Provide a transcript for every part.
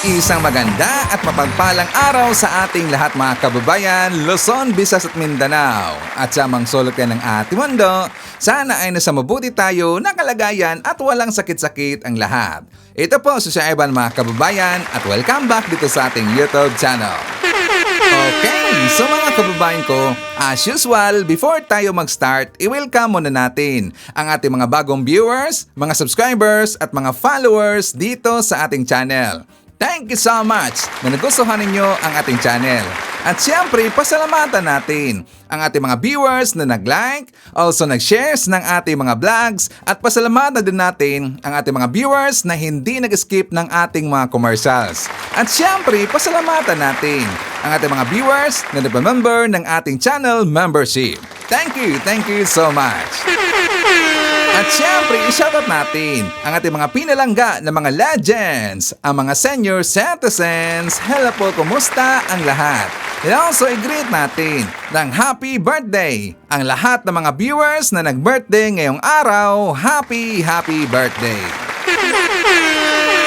Isang maganda at mapagpalang araw sa ating lahat mga kababayan, Luzon, Visayas at Mindanao. At sa mga sulok yan ng ating mundo, sana ay nasa mabuti tayo na kalagayan at walang sakit-sakit ang lahat. Ito po si Sir Evan mga kababayan at welcome back dito sa ating YouTube channel. Okay, so mga kababayan ko, as usual, before tayo mag-start, i-welcome muna natin ang ating mga bagong viewers, mga subscribers at mga followers dito sa ating channel. Thank you so much na nagustuhan ninyo ang ating channel. At siyempre, pasalamatan natin ang ating mga viewers na nag-like, also nag-shares ng ating mga vlogs, at pasalamatan din natin ang ating mga viewers na hindi nag-skip ng ating mga commercials. At siyempre, pasalamatan natin ang ating mga viewers na nag-member ng ating channel membership. Thank you so much. At syempre, i-shoutout natin ang ating mga pinalangga na mga legends, ang mga senior citizens. Hello po, kumusta ang lahat? And also, i-greet natin ng happy birthday ang lahat ng mga viewers na nag-birthday ngayong araw. Happy birthday!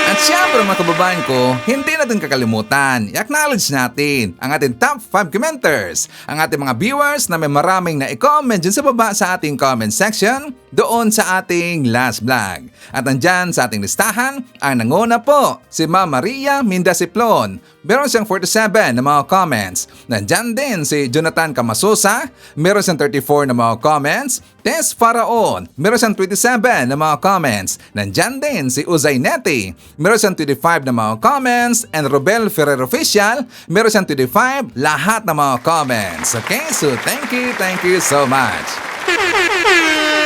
At syempre mga kababayan ko, hindi natin kakalimutan, i-acknowledge natin ang ating top 5 commenters, ang ating mga viewers na may maraming na i-comment dyan sa baba sa ating comment section doon sa ating last vlog. At nandyan sa ating listahan, ang nanguna po, si Ma'am Maria Mindasiplon. Meron siyang 47 na mga comments. Nandyan din si Jonathan Camasusa, meron siyang 34 na mga comments. Tess Faraon, meron siyang 27 na mga comments. Nandyan din si Uzay Neti, meron siyang 25 na mga comments. And Robel Ferrer Official, meron siyang 25 lahat na mga comments. Okay, so thank you so much.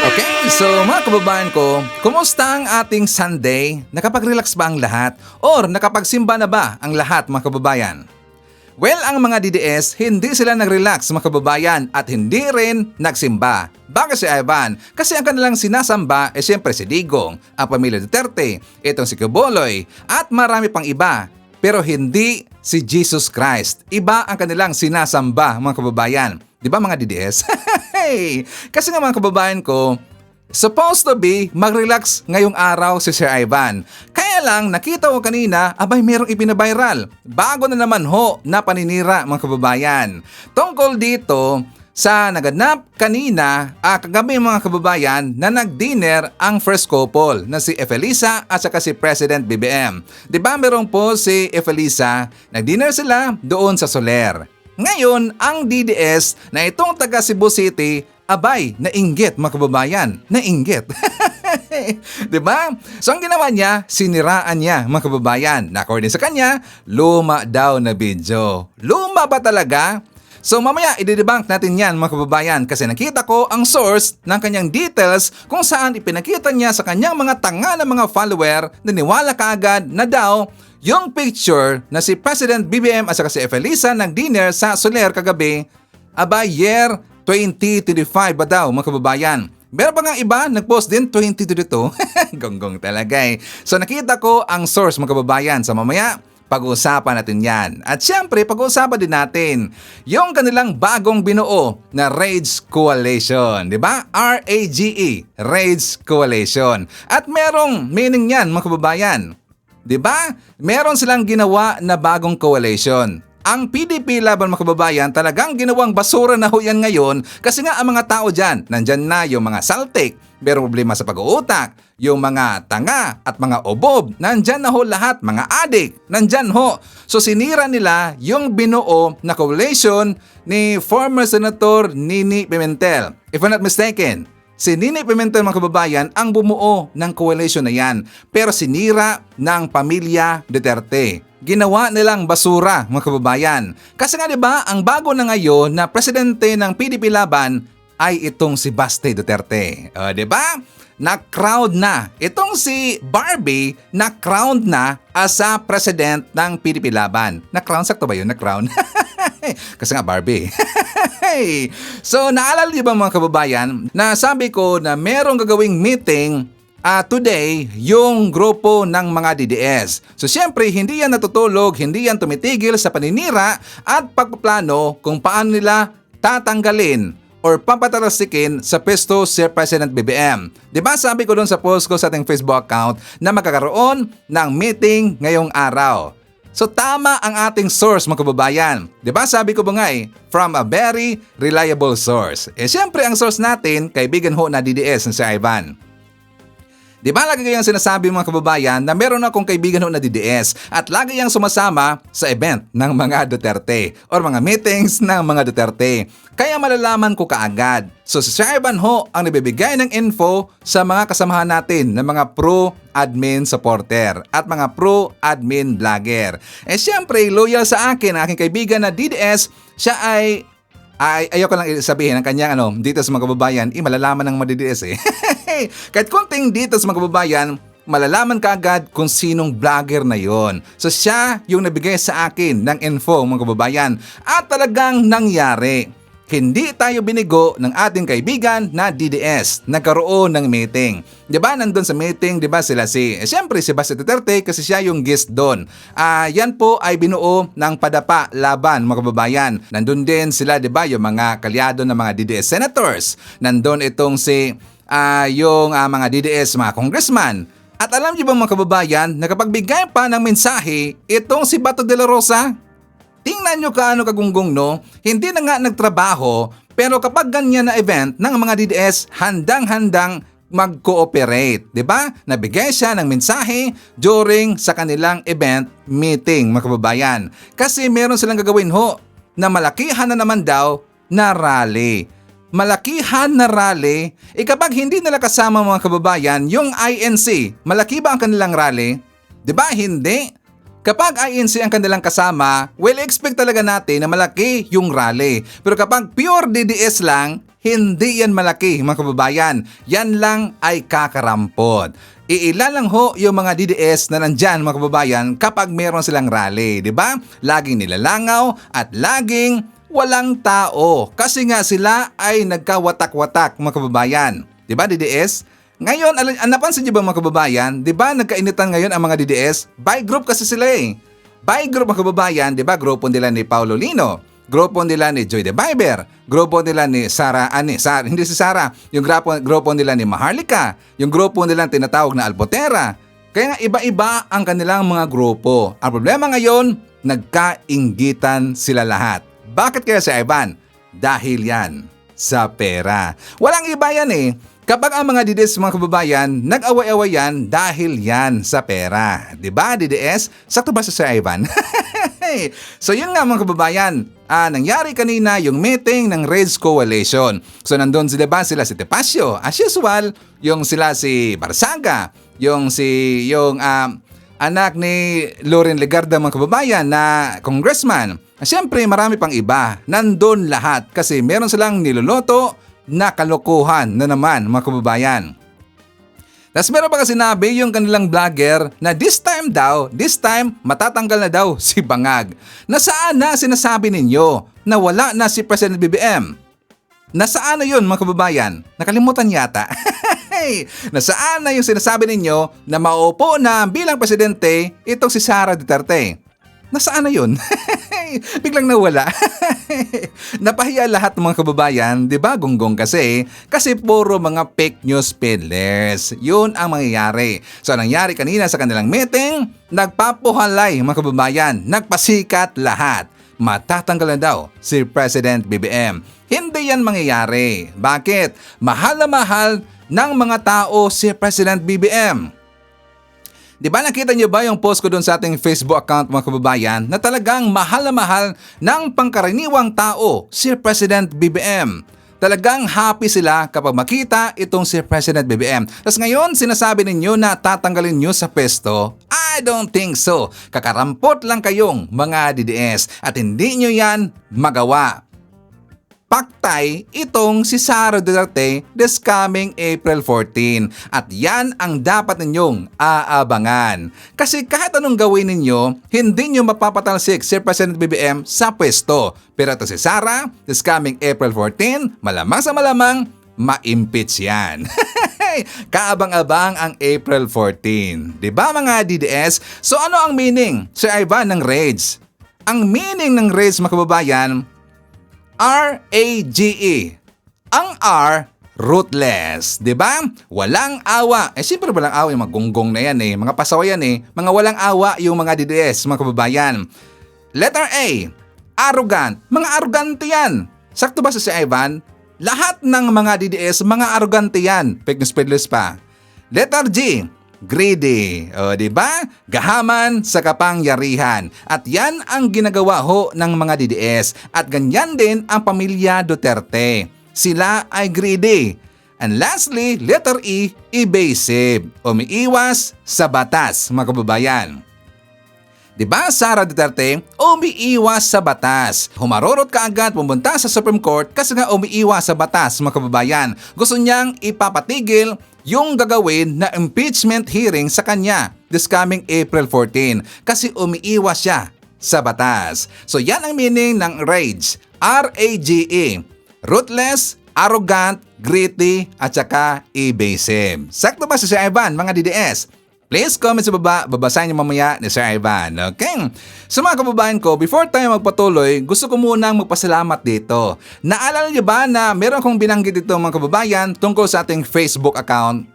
Okay, so mga kababayan ko, kumusta ang ating Sunday? Nakapag-relax ba ang lahat? Or nakapagsimba na ba ang lahat mga kababayan? Well, ang mga DDS, hindi sila nag-relax mga kababayan at hindi rin nagsimba. Bakit si Evan? Kasi ang kanilang sinasamba siyempre si Digong, ang pamilya Duterte, itong si Quiboloy, at marami pang iba. Pero hindi si Jesus Christ. Iba ang kanilang sinasamba mga kababayan. Di ba mga DDS? Hey! Kasi nga mga kababayan ko, supposed to be mag-relax ngayong araw si Sir Ivan. Kaya lang nakita ko kanina, abay merong ipinabiral. Bago na naman ho na paninira mga kababayan. Tungkol dito sa naganap kanina, kagabi mga kababayan na nag-dinner ang first couple na si Efelisa at saka si President BBM. Diba meron po si Efelisa, nag-dinner sila doon sa Soler. Ngayon, ang DDS na itong taga Cebu City, abay, nainggit mga kababayan, nainggit. Diba? So ang ginawa niya, siniraan niya mga kababayan. Na according sa kanya, luma daw na video. Luma ba talaga? So mamaya i-debunk natin yan mga kababayan kasi nakita ko ang source ng kanyang details kung saan ipinakita niya sa kanyang mga tanga na mga follower na niwala kaagad na daw yung picture na si President BBM at saka si Efelisa nag-dinner sa Soler kagabi, aba year 2025 ba daw mga kababayan. Meron pa nga iba, nag-post din 2022. Gonggong talaga eh. So nakita ko ang source mga kababayan. So mamaya, pag-uusapan natin yan. At syempre, pag-uusapan din natin yung kanilang bagong binuo na Rage Coalition. Diba? R-A-G-E, Rage Coalition. At merong meaning yan mga kababayan. Diba? Meron silang ginawa na bagong coalition. Ang PDP laban mga kababayan talagang ginawang basura na ho yan ngayon kasi nga ang mga tao dyan, nandyan na yung mga saltik, merong problema sa pag-uutak, yung mga tanga at mga obob, nandyan na ho lahat, mga adik, nandyan ho. So sinira nila yung binuo na coalition ni former Senator Nini Pimentel. If I'm not mistaken, si Nini Pimentel mga kababayan ang bumuo ng coalition na yan pero sinira ng pamilya Duterte. Ginawa nilang basura mga kababayan. Kasi nga 'di ba, ang bago na ngayon na presidente ng PDP laban ay itong si Baste Duterte. 'Di ba? Na-crown na. Itong si Barbie na-crown na as a president ng PDP laban. Na-crown, sakto ba 'yun? Na-crown. Kasi nga Barbie. So naalala niyo ba mga kababayan na sabi ko na merong gagawing meeting today yung grupo ng mga DDS. So syempre hindi yan natutulog, hindi yan tumitigil sa paninira at pagpaplano kung paano nila tatanggalin or papatalasikin sa pwesto si President BBM. Diba sabi ko doon sa post ko sa ating Facebook account na magkakaroon ng meeting ngayong araw. So tama ang ating source mga kababayan. 'Di ba sabi ko ba nga from a very reliable source. Siyempre ang source natin, kaibigan ho na DDS na si Ivan. Di ba lagi kayang sinasabi mga kababayan na meron akong kaibigan ho na DDS at lagi yang sumasama sa event ng mga Duterte or mga meetings ng mga Duterte. Kaya malalaman ko kaagad. So si Sir Ivan ho ang nabibigay ng info sa mga kasamahan natin na mga pro-admin supporter at mga pro-admin vlogger. Siyempre loyal sa akin ang aking kaibigan na DDS, siya ay ayoko lang sabihin ang kanyang dito sa mga kababayan, malalaman ng mga DDS Kahit konting dito sa mga kababayan, malalaman ka agad kung sinong vlogger na yon. So siya yung nabigay sa akin ng info mga kababayan at talagang nangyari. Hindi tayo binigo ng ating kaibigan na DDS. Nagkaroon ng meeting. Diba nandun sa meeting, diba sila siyempre si Baste Duterte kasi siya yung guest doon. Yan po ay binuo ng Padapa Laban mga kababayan. Nandun din sila diba yung mga kalyado ng mga DDS senators. Nandun itong mga DDS mga congressman. At alam niyo ba mga kababayan na kapag bigay pa ng mensahe itong si Bato de la Rosa, tingnan nyo kaano kagunggong no, hindi na nga nagtrabaho pero kapag ganyan na event ng mga DDS, handang-handang mag-cooperate. Diba? Nabigay siya ng mensahe during sa kanilang event meeting mga kababayan. Kasi meron silang gagawin ho na malakihan na naman daw na rally. Malakihan na rally, kapag hindi nila kasama mga kababayan, yung INC, malaki ba ang kanilang rally? Diba? Hindi. Kapag INC ang kanilang kasama, expect talaga natin na malaki yung rally. Pero kapag pure DDS lang, hindi yan malaki mga kababayan. Yan lang ay kakarampot. Iilan lang ho yung mga DDS na nandyan mga kababayan kapag meron silang rally. Diba? Laging nilalangaw at laging walang tao. Kasi nga sila ay nagkawatak-watak mga kababayan. Diba DDS? Ngayon, napansin niyo ba mga kababayan, di ba nagkainitan ngayon ang mga DDS? By group kasi sila By group mga kababayan, di ba grupo nila ni Paulo Lino, grupo nila ni Joy De Viber, grupo nila ni hindi si Sara, yung grupo nila ni Maharlika, yung grupo nila tinatawag na Alpotera. Kaya nga iba-iba ang kanilang mga grupo. Ang problema ngayon, nagkainggitan sila lahat. Bakit kaya si Ivan? Dahil yan sa pera. Walang iba yan Kapag ang mga DDS mga kababayan, nag-away-away yan dahil yan sa pera. Diba DDS? Sakto ba sa Sir Ivan? So yun nga mga kababayan, nangyari kanina yung meeting ng Reds Coalition. So nandun sila si Tepacio, as usual, yung sila si Barsaga, yung anak ni Loren Legarda mga kababayan na congressman. Siyempre marami pang iba, nandun lahat kasi meron silang niloloto na kalokohan na naman mga kababayan. Tapos meron pa kasi sinabi yung kanilang vlogger na this time matatanggal na daw si Bangag. Nasaan na sinasabi ninyo na wala na si President BBM? Nasaan na yun mga kababayan? Nakalimutan yata. Nasaan na yung sinasabi ninyo na maupo na bilang presidente itong si Sara Duterte? Nasaan na yun? Biglang nawala. Napahiya lahat ng mga kababayan, di ba gunggong kasi? Kasi puro mga fake news peddlers. Yun ang mangyayari. So nangyari kanina sa kanilang meeting, nagpapuhalay mga kababayan, nagpasikat lahat. Matatanggal na daw si President BBM. Hindi yan mangyayari. Bakit? Mahal na mahal ng mga tao si President BBM. Di ba nakita niyo ba yung post ko doon sa ating Facebook account mga kababayan na talagang mahal na mahal ng pangkaraniwang tao si President BBM. Talagang happy sila kapag makita itong si President BBM. Tapos ngayon sinasabi ninyo na tatanggalin nyo sa pwesto? I don't think so. Kakarampot lang kayong mga DDS at hindi nyo yan magawa. Paktay itong si Sara Duterte this coming April 14 at yan ang dapat ninyong aabangan. Kasi kahit anong gawin ninyo, hindi nyo mapapatalsik si President BBM sa pwesto. Pero ito si Sara this coming April 14, malamang sa malamang ma-impeach yan. Kaabang-abang ang April 14. Diba mga DDS? So ano ang meaning, Sir Ivan, ng rage? Ang meaning ng rage mga kababayan, RAGE. Ang R, ruthless. 'Di ba? Walang awa. Siyempre walang awa yung mga gonggong na yan mga pasaway yan mga walang awa yung mga DDS, mga kababayan. Letter A, arrogant. Mga arrogante yan. Sakto ba sa si Ivan? Lahat ng mga DDS, mga arrogante yan. Fake news peddlers pa. Letter G, greedy. O, diba? Gahaman sa kapangyarihan. At yan ang ginagawa ho ng mga DDS. At ganyan din ang pamilya Duterte. Sila ay greedy. And lastly, letter E, evasive. Umiiwas sa batas, mga kababayan. Diba, Sara Duterte, umiiwas sa batas. Humarurot ka agad pumunta sa Supreme Court kasi nga umiiwas sa batas, mga kababayan. Gusto niyang ipapatigil yung gagawin na impeachment hearing sa kanya this coming April 14 kasi umiiwas siya sa batas. So yan ang meaning ng rage. R-A-G-E. Ruthless, arrogant, greedy, at saka evasive. Sakto ba si Sir Ivan, mga DDS? Please comment sa baba, babasahin niyo mamaya ni Sir Ivan. Okay? So mga kababayan ko, before tayo magpatuloy, gusto ko munang magpasalamat dito. Naalala niyo ba na meron akong binanggit dito mga kababayan tungkol sa ating Facebook account?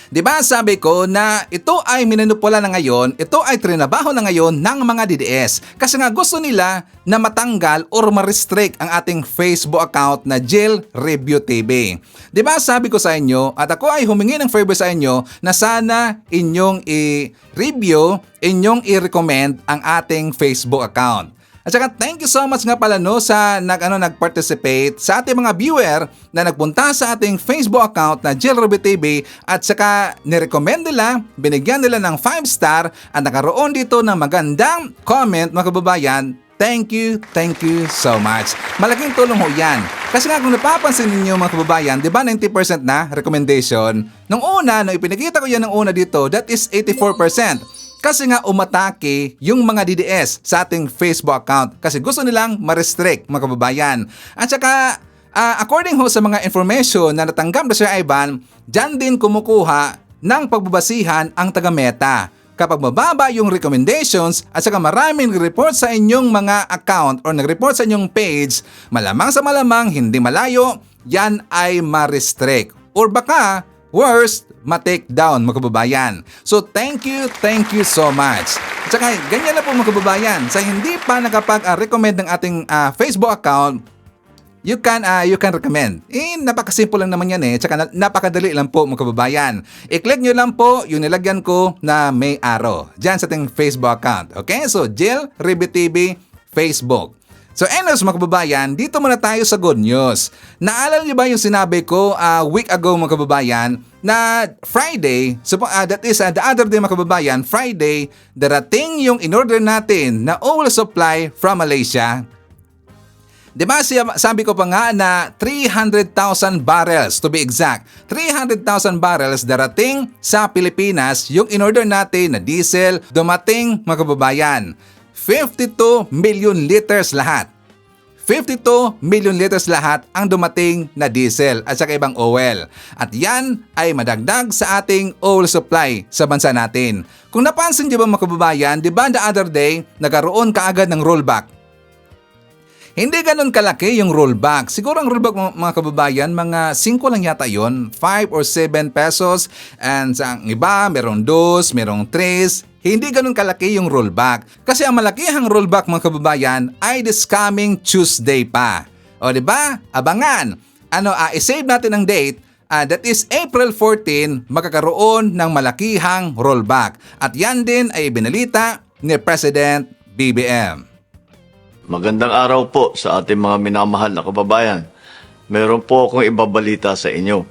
Diba sabi ko na ito ay minanupula na ngayon, ito ay trinabaho na ngayon ng mga DDS kasi nga gusto nila na matanggal or ma-restrict ang ating Facebook account na Jill Review TV. Diba sabi ko sa inyo at ako ay humingi ng favor sa inyo na sana inyong i-review, inyong i-recommend ang ating Facebook account. At saka thank you so much nga pala sa nag-participate sa ating mga viewer na nagpunta sa ating Facebook account na Jill Review TV at saka nirecommend nila, binigyan nila ng 5-star at nakaroon dito ng magandang comment mga kababayan. Thank you so much. Malaking tulong ho yan. Kasi nga kung napapansin ninyo mga kababayan, di ba 90% na recommendation? Nung ipinakita ko yan ng una dito, that is 84%. Kasi nga umatake yung mga DDS sa ating Facebook account kasi gusto nilang ma-restrict mga kababayan. At saka according ho sa mga information na natanggap na Sir Ivan, dyan din kumukuha ng pagbabasihan ang taga-Meta. Kapag mababa yung recommendations at saka maraming report sa inyong mga account or nag-report sa inyong page, malamang sa malamang hindi malayo, yan ay ma-restrict. Or baka, worst, ma-take down mga kababayan. So thank you so much. At saka ganyan na po mga kababayan, sa hindi pa nakapag-recommend ng ating Facebook account, you can recommend. Napakasimple lang naman yan at saka napakadali lang po mga kababayan. I-click nyo lang po yung nilagyan ko na may arrow dyan sa ating Facebook account. Okay? So Jill Review TV Facebook. So anyways mga kababayan, dito muna tayo sa good news. Naalala niyo ba yung sinabi ko week ago mga kababayan na Friday, that is the other day mga kababayan, Friday, darating yung in-order natin na oil supply from Malaysia. Diba sabi ko pa nga na 300,000 barrels to be exact. 300,000 barrels darating sa Pilipinas yung in-order natin na diesel dumating mga kababayan. 52 million liters lahat. 52 million liters lahat ang dumating na diesel at saka ibang oil. At yan ay madagdag sa ating oil supply sa bansa natin. Kung napansin niyo ba mga kababayan, di ba the other day nagkaroon kaagad ng rollback? Hindi ganun kalaki yung rollback. Siguro ang rollback mga kababayan, mga 5 lang yata yon, 5 or 7 pesos. And sa iba, merong 2, merong 3. Hindi ganun kalaki yung rollback. Kasi ang malakihang rollback mga kababayan ay this coming Tuesday pa. O di ba? Abangan. I-save natin ang date. That is April 14, magkakaroon ng malakihang rollback. At yan din ay binalita ni President BBM. Magandang araw po sa ating mga minamahal na kababayan. Meron po akong ibabalita sa inyo.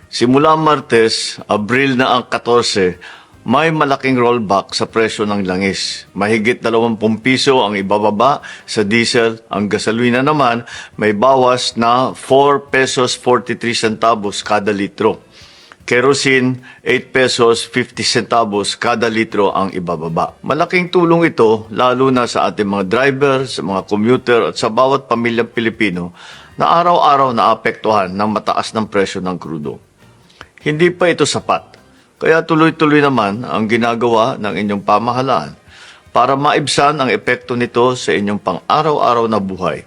Simula Martes, Abril na ang 14, may malaking rollback sa presyo ng langis. Mahigit 20 piso ang ibababa sa diesel. Ang gasolina naman may bawas na 4 pesos 43 centavos kada litro. Kerosene, 8 pesos 50 centavos kada litro ang ibababa. Malaking tulong ito lalo na sa ating mga driver, sa mga commuter at sa bawat pamilyang Pilipino na araw-araw naapektuhan ng mataas ng presyo ng krudo. Hindi pa ito sapat, kaya tuloy-tuloy naman ang ginagawa ng inyong pamahalaan para maibsan ang epekto nito sa inyong pang-araw-araw na buhay.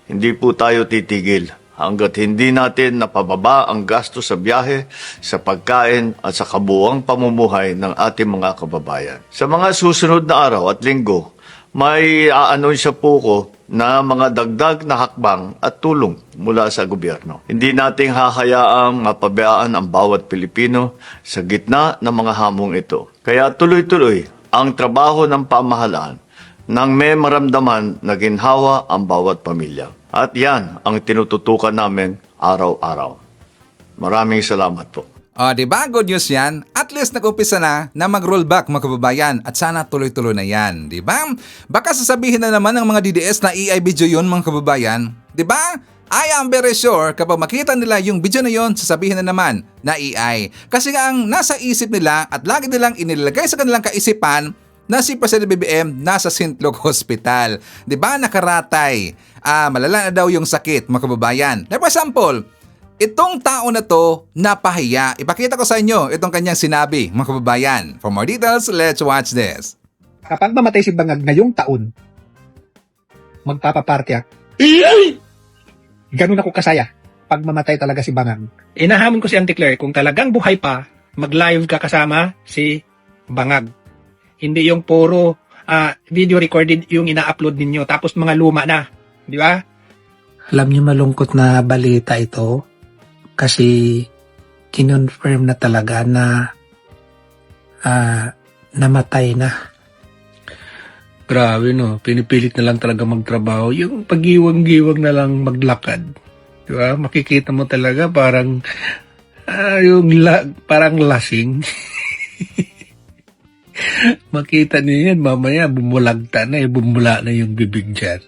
Hindi po tayo titigil hanggat hindi natin napababa ang gasto sa biyahe, sa pagkain at sa kabuuang pamumuhay ng ating mga kababayan. Sa mga susunod na araw at linggo, may aanunsya po ko na mga dagdag na hakbang at tulong mula sa gobyerno. Hindi nating hahayaang mapabayaan ang bawat Pilipino sa gitna ng mga hamong ito. Kaya tuloy-tuloy ang trabaho ng pamahalaan nang may maramdaman na ginhawa ang bawat pamilya. At yan ang tinututukan namin araw-araw. Maraming salamat po. O, diba? Good news yan. At least nag-umpisa na mag-rollback mga kababayan at sana tuloy-tuloy na yan. Diba? Baka sasabihin na naman ng mga DDS na AI video yun mga kababayan. Diba? I am very sure kapag makita nila yung video na yun, sasabihin na naman na AI. Kasi nga ang nasa isip nila at lagi nilang inilagay sa kanilang kaisipan na si President BBM nasa St. Luke Hospital. Diba? Nakaratay. Malala na daw yung sakit mga kababayan. Like for example, itong tao na to napahiya. Ipakita ko sa inyo itong kanyang sinabi, mga kababayan. For more details, let's watch this. Kapag mamatay si Bangag ngayong taon, magpapaparty ako. Ganun ako kasaya pag mamatay talaga si Bangag. Inahamon ko si Auntie Claire, kung talagang buhay pa, mag-live ka kasama si Bangag. Hindi yung puro video recorded yung ina-upload ninyo, tapos mga luma na. Di ba? Alam niyo, malungkot na balita ito kasi kinonfirm na talaga na namatay na. Grabe no, pinipilit na lang talaga magtrabaho. Yung pag-iwang-giwang na lang maglakad. Di ba? Makikita mo talaga parang parang lasing. Makita niyo yan, mamaya bumulagta na, bumula na yung bibig dyan.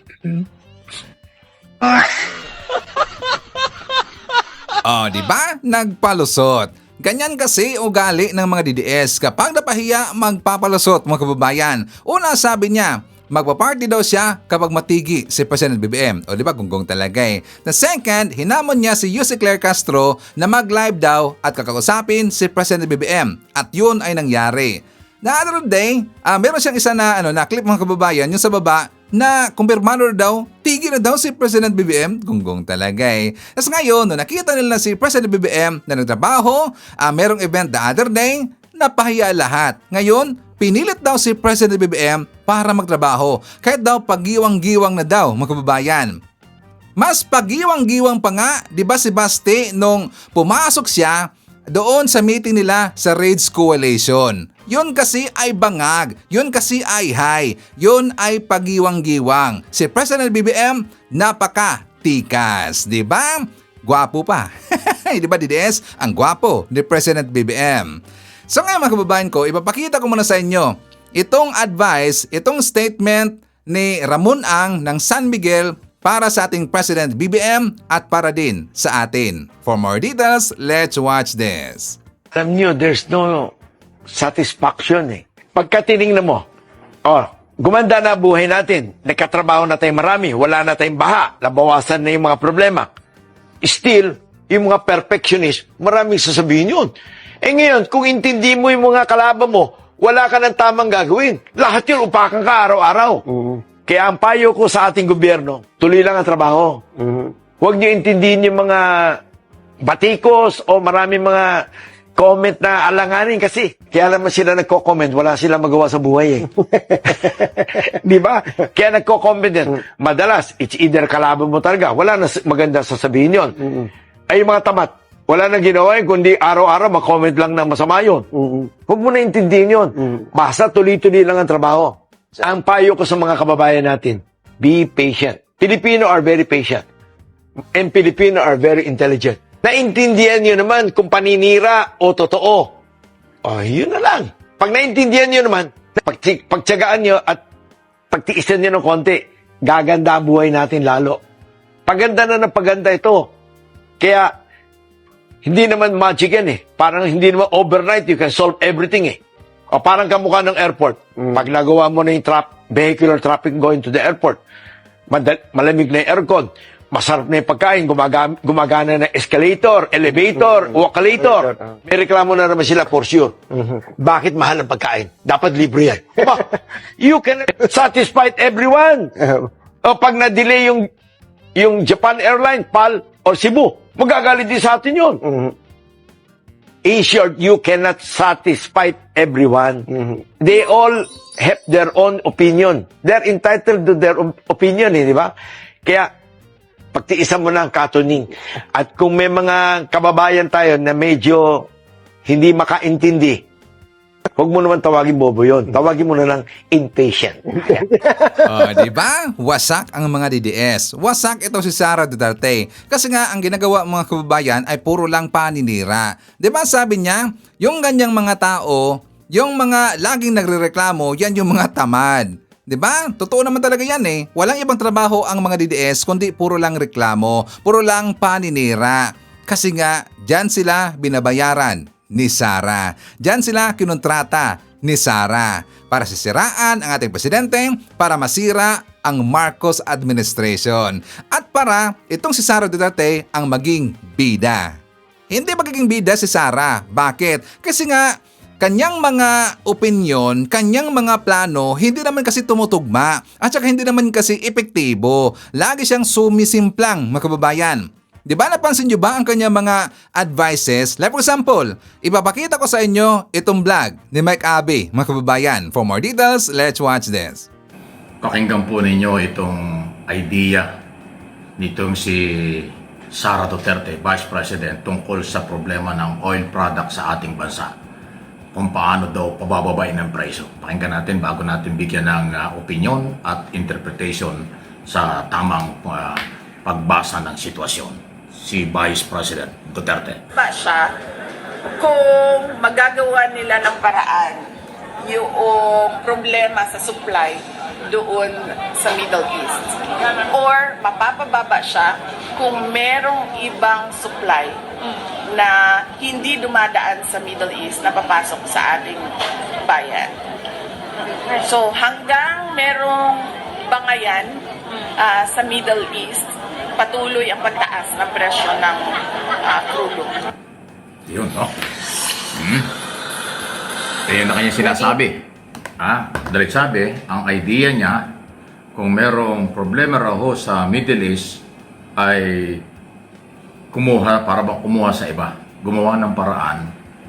Oh, di ba? Nagpalusot. Ganyan kasi ugali ng mga DDS. Kapag napahiya, magpapalusot mga kababayan. Una, sabi niya, magpa-party daw siya kapag matigi si President BBM. O di ba, gunggong talaga eh. The second, hinamon niya si Yussi Claire Castro na mag-live daw at kakausapin si President BBM. At yun ay nangyari. The other day, meron siyang isa na clip mga kababayan, yung sa baba, na kumpirmado daw, tigil na daw si President BBM. Gunggong talaga eh. Tapos ngayon, nung nakita nila si President BBM na nagtrabaho, merong event the other day, napahiya lahat. Ngayon, pinilit daw si President BBM para magtrabaho. Kahit daw pagiwang-giwang na daw, mga kababayan. Mas pagiwang-giwang pa nga, di ba si Basti, nung pumasok siya doon sa meeting nila sa Raids Coalition. Yun kasi ay bangag, yun kasi ay high, yun ay pagiwang-giwang. Si President BBM, napaka-tikas, di ba? Gwapo pa. Di ba DDS? Ang gwapo ni President BBM. So ngayon mga kababayan ko, ipapakita ko muna sa inyo itong advice, itong statement ni Ramon Ang ng San Miguel para sa ating President BBM at para din sa atin. For more details, let's watch this. Alam nyo, there's no satisfaction eh. Pagka tinignan mo, gumanda na buhay natin, nagkatrabaho na tayong marami, wala na tayong baha, nabawasan na yung mga problema. Still, yung mga perfectionist, maraming sasabihin yun. Eh ngayon, kung intindi mo yung mga kalaban mo, wala ka ng tamang gagawin. Lahat yun, upakan ka araw-araw. Kaya ang payo ko sa ating gobyerno, tuloy lang ang trabaho. Huwag niyo intindihin yung mga batikos o marami mga comment na alanganin kasi. Kaya naman sila nagko-comment, wala silang magawa sa buhay eh. Di ba? Kaya nagko-comment din. Madalas, it's either kalaban mo talaga. Wala na maganda sasabihin yun. Ay yung mga tamat, wala na ginawa yun, kundi araw-araw mag-comment lang na masama yun. Huwag mo na intindihin yun. Basta tuloy-tuloy lang ang trabaho. Ang payo ko sa mga kababayan natin, be patient. Filipino are very patient. And Filipino are very intelligent. Naintindihan nyo naman kung paninira o totoo. Yun na lang. Pag naintindihan nyo naman, pagtsagaan nyo at pagtiisan nyo ng konti, gaganda ang buhay natin lalo. Paganda na ng paganda ito. Kaya, hindi naman magic yan eh. Parang hindi naman overnight, you can solve everything eh. O parang kamukha ng airport. Pag nagawa mo na yung vehicular traffic going to the airport, malamig na yung aircon, masarap na yung pagkain, gumagana na escalator, elevator, walkalator. May reklamo na naman sila for sure. Bakit mahal ang pagkain? Dapat libre yan. You can satisfy everyone. O pag na-delay yung Japan Airline, or Cebu. Magagalit din sa atin yun. In short, you cannot satisfy everyone. They all have their own opinion. They're entitled to their opinion, di ba? Kaya, pagtiisan mo na ang katuning. At kung may mga kababayan tayo na medyo hindi makaintindi, huwag mo naman tawagin bobo yun. Tawagin mo na lang impatient. Di ba? Wasak ang mga DDS. Wasak ito si Sara Duterte. Kasi nga, ang ginagawa mga kababayan ay puro lang paninira. Di ba sabi niya, yung ganyang mga tao, yung mga laging nagrereklamo, yan yung mga tamad. Di ba? Totoo naman talaga yan eh. Walang ibang trabaho ang mga DDS kundi puro lang reklamo, puro lang paninira. Kasi nga, dyan sila binabayaran ni Sara. Diyan sila kinontrata ni Sara para sisiraan ang ating presidente, para masira ang Marcos administration at para itong si Sara Duterte ang maging bida. Hindi magiging bida si Sara. Bakit? Kasi nga kanyang mga opinyon, kanyang mga plano, hindi naman kasi tumutugma at saka hindi naman kasi epektibo. Lagi siyang sumisimplang, mga kababayan. Di ba napansin nyo ba ang kanyang mga advices? Like for example, ipapakita ko sa inyo itong vlog ni Mike Abe, mga kababayan. For more details, let's watch this. Pakinggan po ninyo itong idea nitong si Sara Duterte, Vice President, tungkol sa problema ng oil product sa ating bansa. Kung paano daw pabababain ang presyo. Pakinggan natin bago natin bigyan ng opinion at interpretation sa tamang pagbasa ng sitwasyon. Si Vice President Duterte. Pa siya kung magagawa nila ng paraan yung problema sa supply doon sa Middle East. Or mapapababa siya kung merong ibang supply na hindi dumadaan sa Middle East na papasok sa ating bayan. So hanggang merong bangayan sa Middle East, patuloy ang pagtaas ng presyo ng crude. Yun, no? Yun na kanya sinasabi. Dalit sabi, ang idea niya, kung merong problema raw sa Middle East, ay para bang kumuha sa iba. Gumawa ng paraan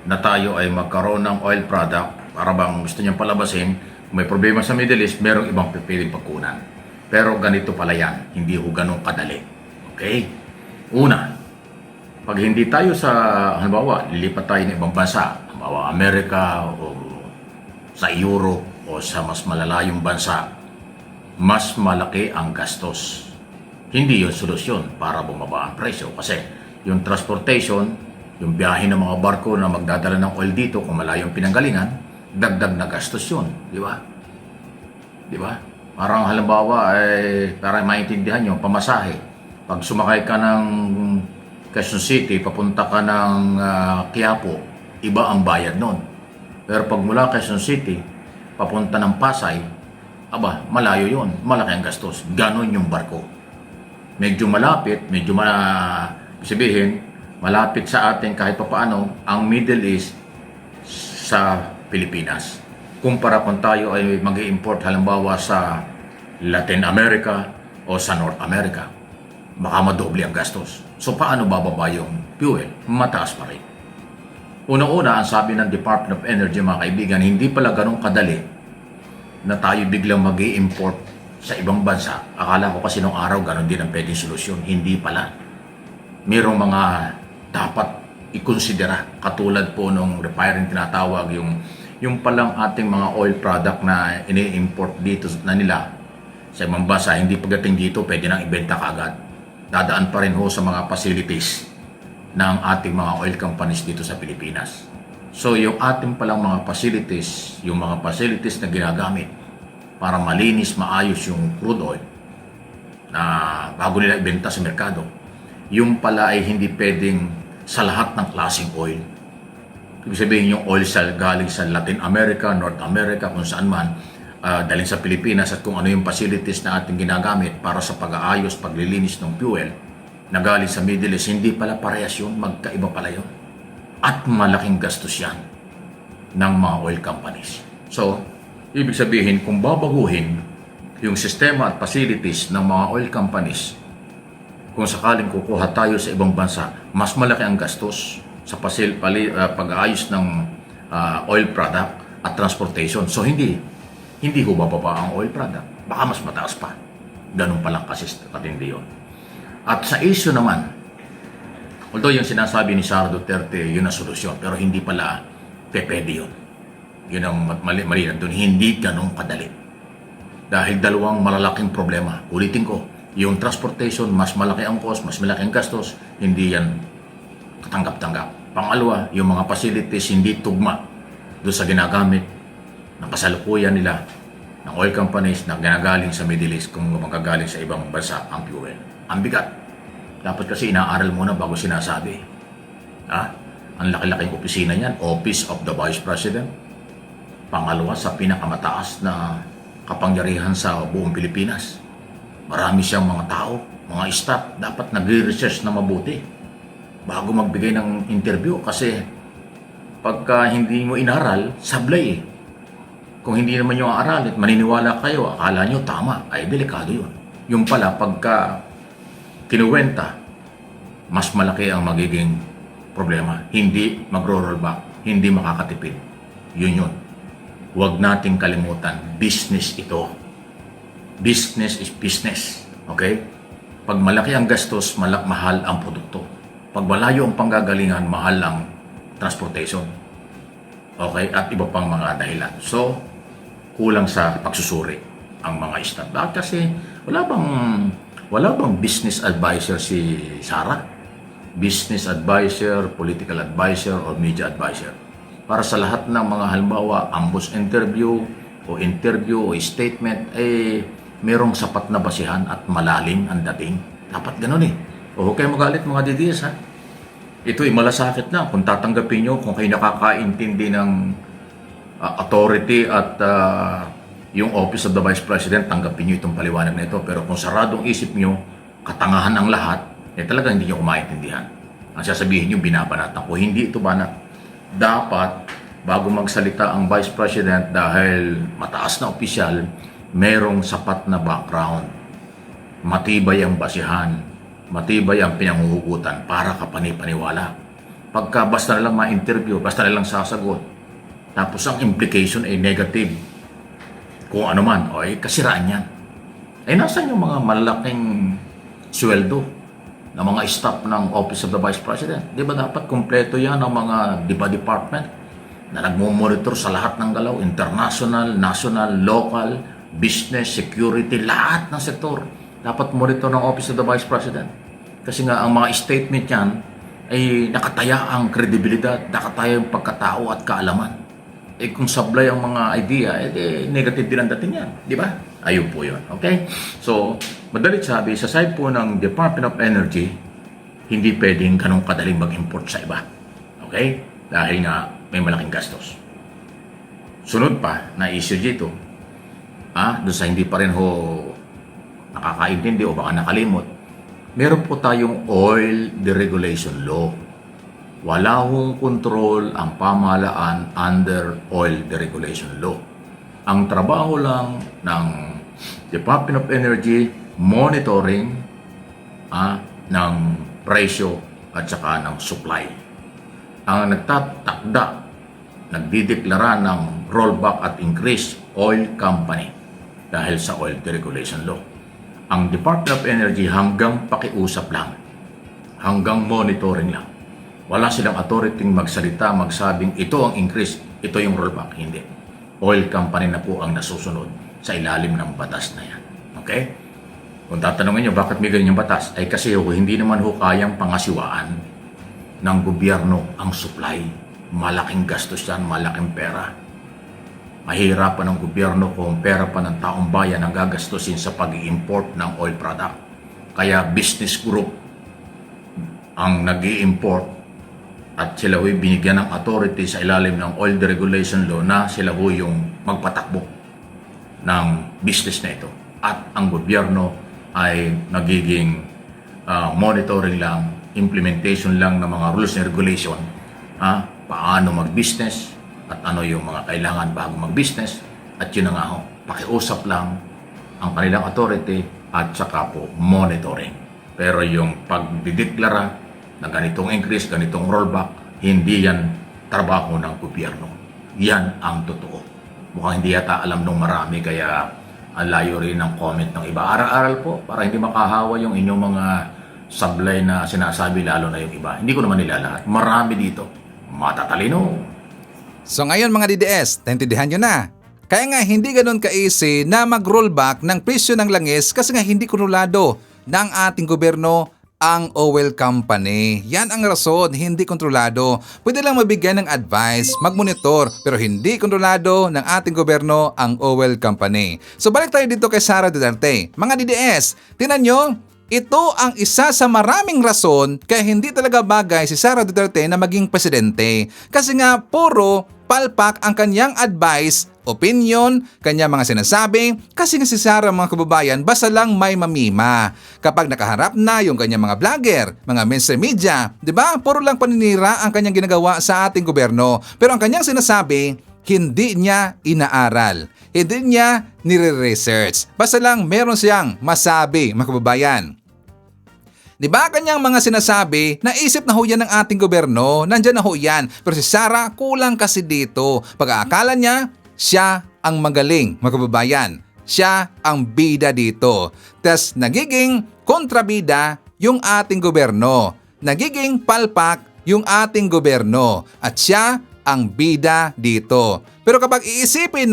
na tayo ay magkaroon ng oil product, para bang gusto niyang palabasin, kung may problema sa Middle East, merong ibang pipiling pagkunan. Pero ganito pala yan, hindi ho ganun kadali. Okay? Una, pag hindi tayo halimbawa, lilipat tayo ng ibang bansa, halimbawa Amerika o sa Europe o sa mas malalayong bansa, mas malaki ang gastos. Hindi yun solusyon para bumaba ang presyo kasi yung transportation, yung biyahe ng mga barko na magdadala ng oil dito kung malayong pinanggalingan, dagdag na gastos yun. Di ba? Di ba? Parang halimbawa, para maintindihan nyo, pamasahe. Pag sumakay ka ng Quezon City, papunta ka ng Quiapo, iba ang bayad nun. Pero pag mula Quezon City, papunta ng Pasay, malayo yun. Malaki ang gastos. Ganon yung barko. Medyo malapit, sabihin, malapit sa atin kahit papaano, ang Middle East sa Pilipinas. Kumpara kung tayo ay mag-i-import halimbawa sa Latin America o sa North America. Baka madoble ang gastos. So paano bababa yung fuel? Mataas pa rin. Una-una, ang sabi ng Department of Energy, mga kaibigan, hindi pala ganun kadali na tayo biglang mag-i-import sa ibang bansa. Akala ko kasi nung araw ganun din ang pwedeng solusyon. Hindi pala. Mayroong mga dapat ikonsidera. Katulad po nung refinery tinatawag, yung palang ating mga oil product na ini-import dito na nila sa ibang bansa, hindi pagdating dito pwede nang ibenta kaagad. Dadaan pa rin ho sa mga facilities ng ating mga oil companies dito sa Pilipinas. So yung ating palang mga facilities, na ginagamit para malinis, maayos yung crude oil na bago nila ibenta sa merkado, yung pala ay hindi pwedeng sa lahat ng klaseng oil. Ibig sabihin yung oil galing sa Latin America, North America, kung saan man, dalhin sa Pilipinas at kung ano yung facilities na ating ginagamit para sa pag-aayos, paglilinis ng fuel na galing sa Middle East, hindi pala parehas yun, magkaiba pala yun. At malaking gastos yan ng mga oil companies. So, ibig sabihin, kung babaguhin yung sistema at facilities ng mga oil companies, kung sakaling kukuha tayo sa ibang bansa, mas malaki ang gastos sa pag-aayos ng oil product at transportation. So hindi ho bababa ang oil product. Baka mas mataas pa. Ganun pa lang kasi katindi yun. At sa issue naman, although yung sinasabi ni Sara Duterte, yun ang solusyon, pero hindi pala pwede yun. Yun ang mali na doon. Hindi ganun kadali. Dahil dalawang malalaking problema. Ulitin ko, yung transportation, mas malaki ang cost, mas malaki ang gastos, hindi yan katanggap-tanggap. Pangalawa, yung mga facilities hindi tugma doon sa ginagamit ng kasalukuyan nila ng oil companies na ginagaling sa Middle East kung magagaling sa ibang bansa ang fuel. Ang bigat. Dapat kasi inaaral muna bago sinasabi. Ang laki-laking opisina niyan, Office of the Vice President. Pangalawa, sa pinakamataas na kapangyarihan sa buong Pilipinas. Marami siyang mga tao, mga staff, dapat nagre-research na mabuti bago magbigay ng interview kasi pagka hindi mo inaral, sablay eh. Kung hindi naman yung aral at maniniwala kayo, akala nyo tama, ay delikado yun. Yung pala, pagka kinuwenta, mas malaki ang magiging problema. Hindi magro-rollback, hindi makakatipid. Yun. Huwag nating kalimutan, business ito. Business is business. Okay? Pag malaki ang gastos, mahal ang produkto. Pag malayo ang panggagalingan, mahal ang transportation. Okay? At iba pang mga dahilan. So, kulang sa pagsusuri ang mga staff. Bakit kasi wala bang business advisor si Sara? Business advisor, political advisor, or media advisor. Para sa lahat ng mga halimbawa, ambush interview o statement, merong sapat na basihan at malalim ang dating. Dapat ganun eh. O huwag kayo magalit mga DDS ha. Ito'y malasakit na kung tatanggapin nyo, kung kayo nakakaintindi ng authority at yung Office of the Vice President, tanggapin nyo itong paliwanag na ito. Pero kung saradong isip nyo, katangahan ang lahat, talaga hindi nyo kumaintindihan. Ang sasabihin nyo, binabanatan ko. Hindi ito banat. Dapat, bago magsalita ang Vice President, dahil mataas na opisyal, merong sapat na background. Matibay ang basihan. Matibay ang pinanguhugutan para kapanipaniwala. Pagka basta na lang ma-interview, basta na lang sasagot, tapos ang implication ay negative, kung ano man, kasiraan yan. Nasaan yung mga malaking sweldo ng mga staff ng Office of the Vice President? Di ba dapat kumpleto yan ng mga department na nagmumonitor sa lahat ng galaw, international, national, local, business, security, lahat ng sektor. Dapat monitor ng Office of the Vice President. Kasi nga ang mga statement yan ay nakataya ang kredibilidad, nakataya ang pagkatao at kaalaman. Kung sablay ang mga idea, negative din ang dating yan. Di ba? Ayun po yun. Okay? So, madalit sabi, sa side po ng Department of Energy, hindi pwedeng ganun kadaling mag-import sa iba. Okay? Dahil nga may malaking gastos. Sunod pa na issue dito, doon sa hindi pa rin ho nakakaintindi o baka nakalimot, meron po tayong Oil Deregulation Law. Wala hong control ang pamahalaan under Oil Deregulation Law. Ang trabaho lang ng Department of Energy, monitoring ng presyo at saka ng supply. Ang nagtatakda, nagdideklara ng rollback at increase, oil company dahil sa Oil Deregulation Law. Ang Department of Energy hanggang pakiusap lang, hanggang monitoring lang. Wala silang authority magsalita, magsabing ito ang increase, ito yung rollback. Hindi. Oil company na po ang nasusunod sa ilalim ng batas na yan. Okay? Kung tatanungin nyo, bakit may ganyan batas? Ay kasi hindi naman kayang pangasiwaan ng gobyerno ang supply. Malaking gastos yan, malaking pera. Mahirapan ng gobyerno kung pera pa ng taong bayan ang gagastusin sa pag-i-import ng oil product. Kaya business group ang nag-i-import at sila ho'y binigyan ng authority sa ilalim ng Oil Deregulation Law na sila ho'y yung magpatakbo ng business na ito. At ang gobyerno ay nagiging monitoring lang, implementation lang ng mga rules and regulation, paano mag-business at ano yung mga kailangan bago mag-business. At yun na nga ho, pakiusap lang ang kanilang authority at saka po monitoring. Pero yung pagdideklara na ganitong increase, ganitong rollback, hindi yan trabaho ng gobyerno. Yan ang totoo. Mukhang hindi yata alam nung marami, kaya ang layo rin ng comment ng iba. Aral-aral po para hindi makahawa yung inyong mga sablay na sinasabi, lalo na yung iba. Hindi ko naman nila lahat. Marami dito. Matatalino. So ngayon mga DDS, naintindihan nyo na. Kaya nga hindi ganun ka-easy na mag-rollback ng presyo ng langis kasi nga hindi kontrolado ng ating gobyerno ang oil company. Yan ang rason, hindi kontrolado. Pwede lang mabigyan ng advice, magmonitor, pero hindi kontrolado ng ating gobyerno ang oil company. So balik tayo dito kay Sara Duterte. Mga DDS, tinan nyo, ito ang isa sa maraming rason kaya hindi talaga bagay si Sara Duterte na maging presidente. Kasi nga puro palpak ang kanyang advice, opinion, kanya mga sinasabi, kasi nga si Sara mga kababayan basta lang may mamima. Kapag nakaharap na yung kanyang mga vlogger, mga mainstream media, di ba? Puro lang paninira ang kanyang ginagawa sa ating gobyerno. Pero ang kanyang sinasabi, hindi niya inaaral. Hindi niya nire-research. Basta lang meron siyang masabi mga kababayan. Di ba kanyang mga sinasabi, naisip na ho yan ng ating gobyerno, nandyan na ho yan. Pero si Sara kulang kasi dito. Pag-aakala niya, siya ang magaling, mga kababayan. Siya ang bida dito. Tas nagiging kontrabida yung ating gobyerno. Nagiging palpak yung ating gobyerno. At siya ang bida dito. Pero kapag iisipin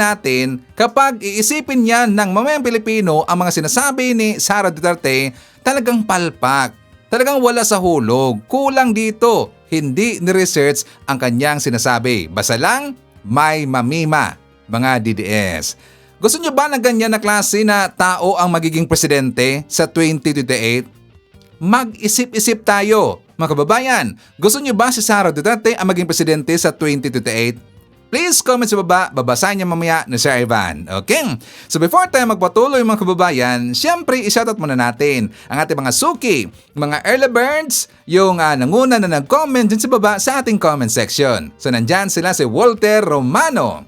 niya ng mamayang Pilipino ang mga sinasabi ni Sara Duterte, talagang palpak. Talagang wala sa hulog. Kulang dito. Hindi ni-research ang kanyang sinasabi. Basta lang may mamima, mga DDS. Gusto nyo ba na ganyan na klase na tao ang magiging presidente sa 2028? Mag-isip-isip tayo. Mga kababayan, gusto nyo ba si Sara Duterte ang maging presidente sa 2028? Please comment sa baba, babasahin niya mamaya ni Sir Ivan. Okay? So before tayo magpatuloy mga kababayan, syempre i-shoutout muna natin ang ating mga suki, mga early birds, yung nanguna na nag-comment dyan sa baba sa ating comment section. So nandyan sila si Walter Romano.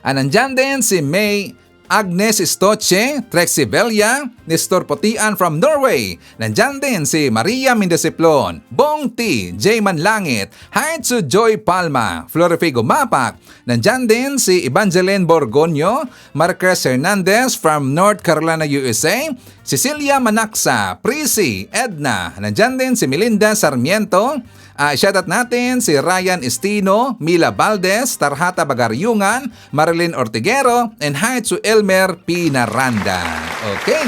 Nandyan din si May Agnes Stoche, Trexie Belia, Nestor Potian from Norway. Nandyan din si Maria Mindesiplon, Bong T, Jayman Langit, Haitsu Joy Palma, Florifigo Mapak. Nandyan din si Evangeline Borgonio, Marcus Hernandez from North Carolina, USA, Cecilia Manaksa, Prissy, Edna. Nandyan din si Melinda Sarmiento. Shoutout natin si Ryan Estino, Mila Valdez, Tarhata Bagaryungan, Marilyn Ortiguero, and hi to Elmer P. Naranda. Okay,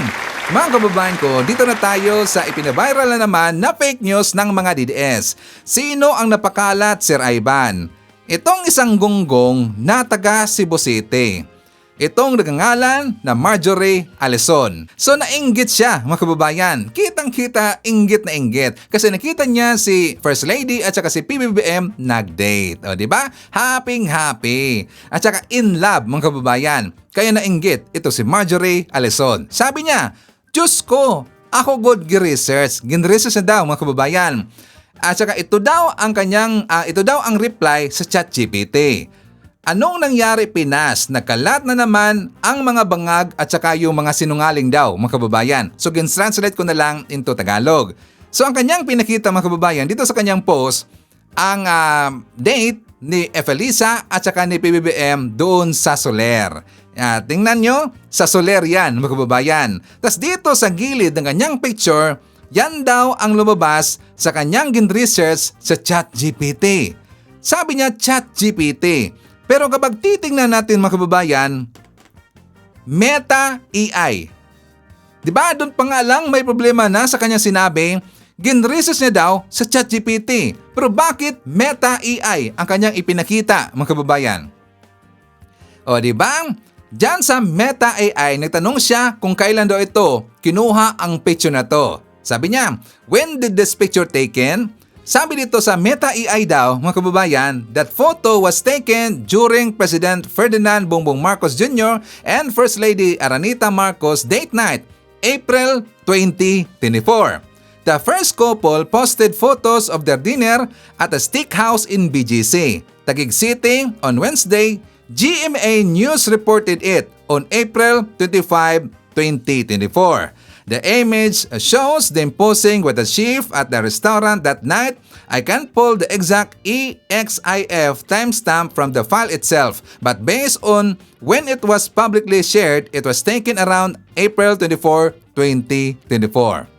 mga kababayan ko, dito na tayo sa ipinaviral na naman na fake news ng mga DDS. Sino ang napakalat, Sir Ivan? Itong isang gunggong na taga Cebu City. Itong nagangalan na Marjorie Alison. So nainggit siya mga kababayan. Kitang-kita, inggit na inggit. Kasi nakita niya si First Lady at saka si PBBM nag-date. O diba? Happy-happy. At saka in love mga kababayan. Kaya nainggit ito si Marjorie Alison. Sabi niya, Diyos ko, ako good gi-research. Gin-research na daw mga kababayan. At saka ito daw ang reply sa ChatGPT. Anong nangyari Pinas? Nagkalat na naman ang mga bangag at saka yung mga sinungaling daw mga kababayan. So gin-translate ko na lang into Tagalog. So ang kanyang pinakita mga kababayan dito sa kanyang post, ang date ni Efelisa at saka ni PBBM doon sa Soler. Tingnan nyo, sa Soler yan mga kababayan. Tapos dito sa gilid ng kanyang picture, yan daw ang lumabas sa kanyang gin-research sa ChatGPT. Sabi niya ChatGPT. Pero kapag titingnan natin mga kababayan, Meta AI. Diba doon pa nga lang may problema na sa kanyang sinabi, gin-research niya daw sa ChatGPT. Pero bakit Meta AI ang kanyang ipinakita mga kababayan? O diba? Diyan sa Meta AI, nagtanong siya kung kailan daw ito kinuha ang picture na to. Sabi niya, when did this picture taken? Sabi dito sa Meta AI daw, mga kababayan, that photo was taken during President Ferdinand Bongbong Marcos Jr. and First Lady Aranita Marcos date night, April 2024. The first couple posted photos of their dinner at a steakhouse in BGC, Taguig City on Wednesday. GMA News reported it on April 25, 2024. The image shows them posing with the chief at the restaurant that night. I can't pull the exact EXIF timestamp from the file itself, but based on when it was publicly shared, it was taken around April 24, 2024.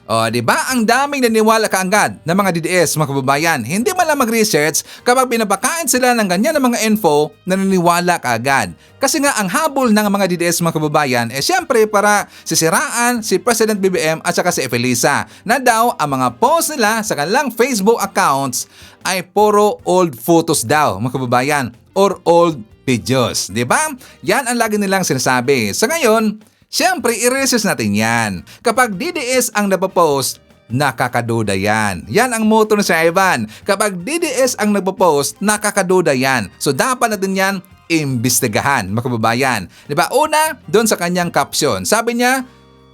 O, di ba? Ang daming naniwala kaagad ng mga DDS, mga kababayan. Hindi man lang mag-research kapag pinapakain sila ng ganyan ng mga info, naniniwala kaagad. Kasi nga ang habol ng mga DDS, mga kababayan, syempre para sisiraan si President BBM at saka si Efelisa na daw ang mga post nila sa kanilang Facebook accounts ay puro old photos daw, mga kababayan, or old videos. Di ba? Yan ang lagi nilang sinasabi. Sa ngayon, siyempre, i-research natin yan. Kapag DDS ang napopost, nakakaduda yan. Yan ang motto ni Sir Ivan. Kapag DDS ang nagpo-post, nakakaduda yan. So, dapat natin yan imbestigahan, mga kababayan. Diba? Una, doon sa kanyang caption. Sabi niya,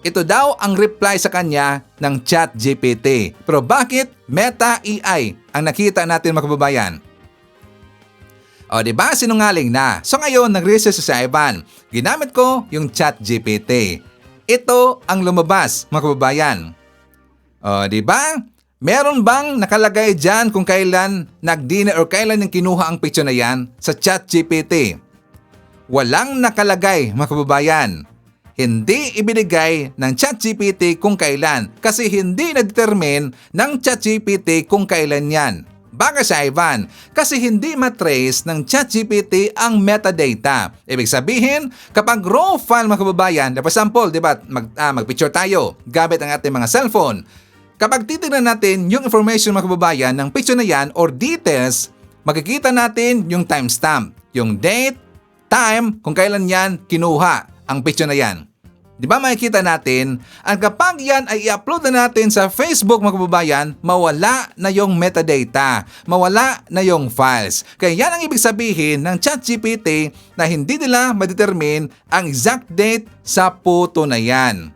ito daw ang reply sa kanya ng ChatGPT. Pero bakit Meta AI ang nakita natin, mga kababayan? O, diba? Sinungaling na. So ngayon, nag-research si Ivan. Ginamit ko yung ChatGPT. Ito ang lumabas, mga kababayan. O, diba? Meron bang nakalagay dyan kung kailan nag-dinner or kailan yung kinuha ang picture na yan sa ChatGPT? Walang nakalagay, mga kababayan. Hindi ibinigay ng ChatGPT kung kailan kasi hindi na-determine ng ChatGPT kung kailan yan. Bagay sa Ivan, kasi hindi matrace ng ChatGPT ang metadata. Ibig sabihin, kapag raw file, mga kababayan, for example, di ba, mag-picture tayo gamit ang ating mga cellphone. Kapag titignan natin yung information, mga kababayan, ng picture na yan or details, makikita natin yung timestamp, yung date, time, kung kailan yan kinuha ang picture na yan. Di ba makikita natin? At kapag yan ay i-upload na natin sa Facebook, mga kababayan, mawala na yung metadata, mawala na yung files. Kaya yan ang ibig sabihin ng ChatGPT na hindi nila ma-determine ang exact date sa photo na yan.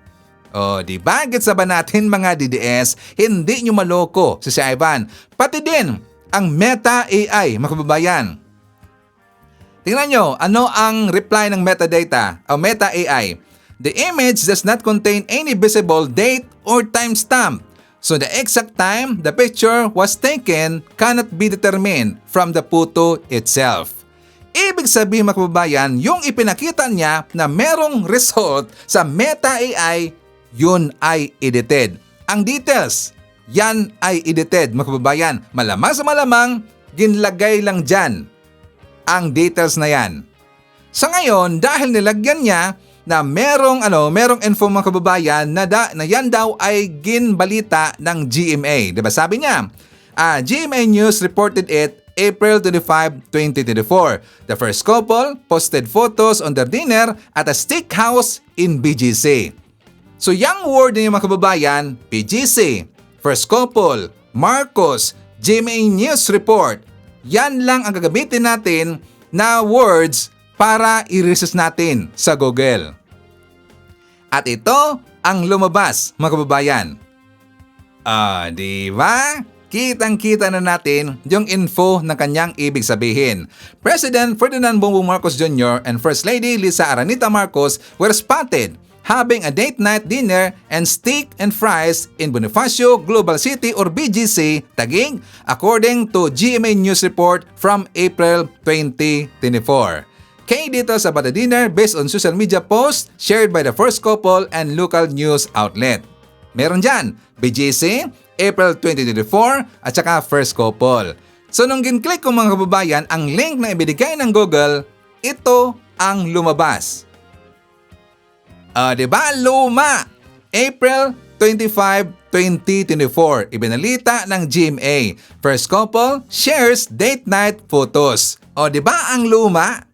O, di ba? Gets ba natin, mga DDS? Hindi nyo maloko si Ivan. Pati din ang Meta AI, mga kababayan. Tingnan nyo, ano ang reply ng metadata o Meta AI? The image does not contain any visible date or timestamp. So the exact time the picture was taken cannot be determined from the photo itself. Ibig sabihin, mga kababayan, yung ipinakita niya na merong result sa Meta AI, yun ay edited. Ang details, yan ay edited, mga kababayan. Malamang sa malamang, ginlagay lang dyan ang details na yan. Sa ngayon, dahil nilagyan niya na merong info, mga kababayan, na yan daw ay ginbalita ng GMA. Diba sabi niya? GMA News reported it April 25, 2024. The first couple posted photos on their dinner at a steakhouse in BGC. So yung word niyo, mga kababayan, BGC, first couple, Marcos, GMA News report, yan lang ang gagamitin natin na words para i-research natin sa Google. At ito ang lumabas, mga kababayan. Di ba? Kitang-kita na natin yung info ng kanyang ibig sabihin. President Ferdinand Bongbong Marcos Jr. and First Lady Lisa Aranita Marcos were spotted having a date night dinner and steak and fries in Bonifacio Global City or BGC, Taguig, according to GMA News report from April 2024. Kay details about the dinner based on social media posts shared by the first couple and local news outlet. Meron dyan, BGC, April 2024 at saka first couple. So nung gin-click ko, mga kababayan, ang link na ibinigay ng Google, ito ang lumabas. Diba? Luma! April 25, 2024. Ibinalita ng GMA. First couple shares date night photos. Diba ang luma?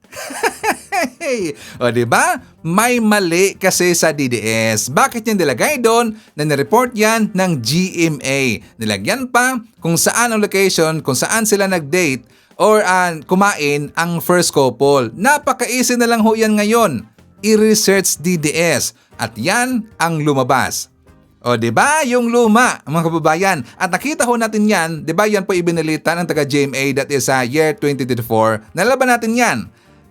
Diba? May mali kasi sa DDS. Bakit yung nilagay doon na nireport yan ng GMA? Nilagyan pa kung saan ang location, kung saan sila nag-date or kumain ang first couple. Napaka-easy na lang ho yan ngayon. I-research DDS at yan ang lumabas. Diba? Yung luma, mga kababayan. At nakita ho natin yan, diba yan po ibinalita ng taga-GMA that is year 2024. Nalaban natin yan.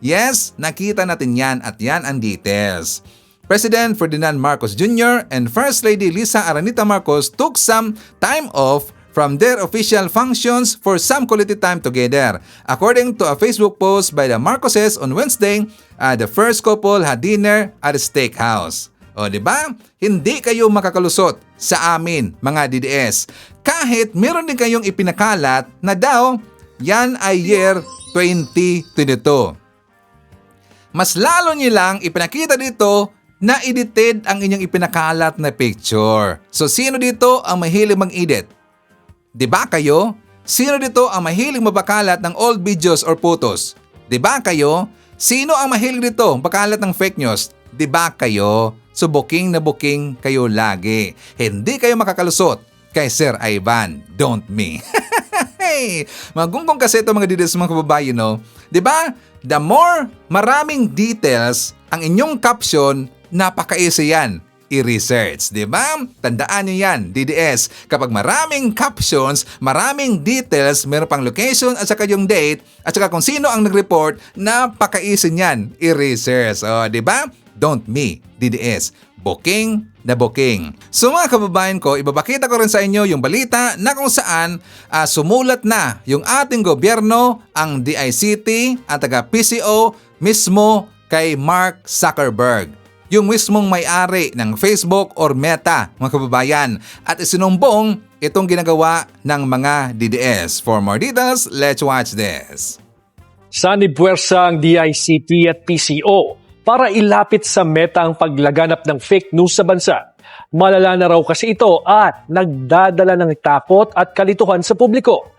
Yes, nakita natin yan at yan ang details. President Ferdinand Marcos Jr. and First Lady Lisa Aranita Marcos took some time off from their official functions for some quality time together. According to a Facebook post by the Marcoses on Wednesday, the first couple had dinner at a steakhouse. O di ba? Hindi kayo makakalusot sa amin mga DDS. Kahit meron din kayong ipinakalat na daw yan ay year 2022. Mas lalo niyo lang ipinakita dito na edited ang inyong ipinakalat na picture. So sino dito ang mahilig mag-edit? Diba kayo? Sino dito ang mahilig mabakalat ng old videos or photos? Diba kayo? Sino ang mahilig dito bakalat ng fake news? Diba kayo? So booking na booking kayo lagi. Hindi kayo makakalusot kay Sir Ivan. Don't me. Magunggong kasi ito mga details mga kababayan, no? Diba? The more maraming details ang inyong caption, napaka-easy yan i-research, di ba? Tandaan nyo yan, DDS. Kapag maraming captions, maraming details, meron pang location at saka yung date, at saka kung sino ang nag-report, napaka-easy yan i-research. O, di ba? Don't me, DDS. Booking na booking. So mga kababayan ko, ibabakita ko rin sa inyo yung balita na kung saan sumulat na yung ating gobyerno, ang DICT at taga PCO mismo kay Mark Zuckerberg. Yung mismong may-ari ng Facebook or Meta, mga kababayan, at isinumbong itong ginagawa ng mga DDS. For more details, let's watch this. Sanibwersa ang DICT at PCO para ilapit sa Meta ang paglaganap ng fake news sa bansa. Malala na raw kasi ito at nagdadala ng takot at kalituhan sa publiko.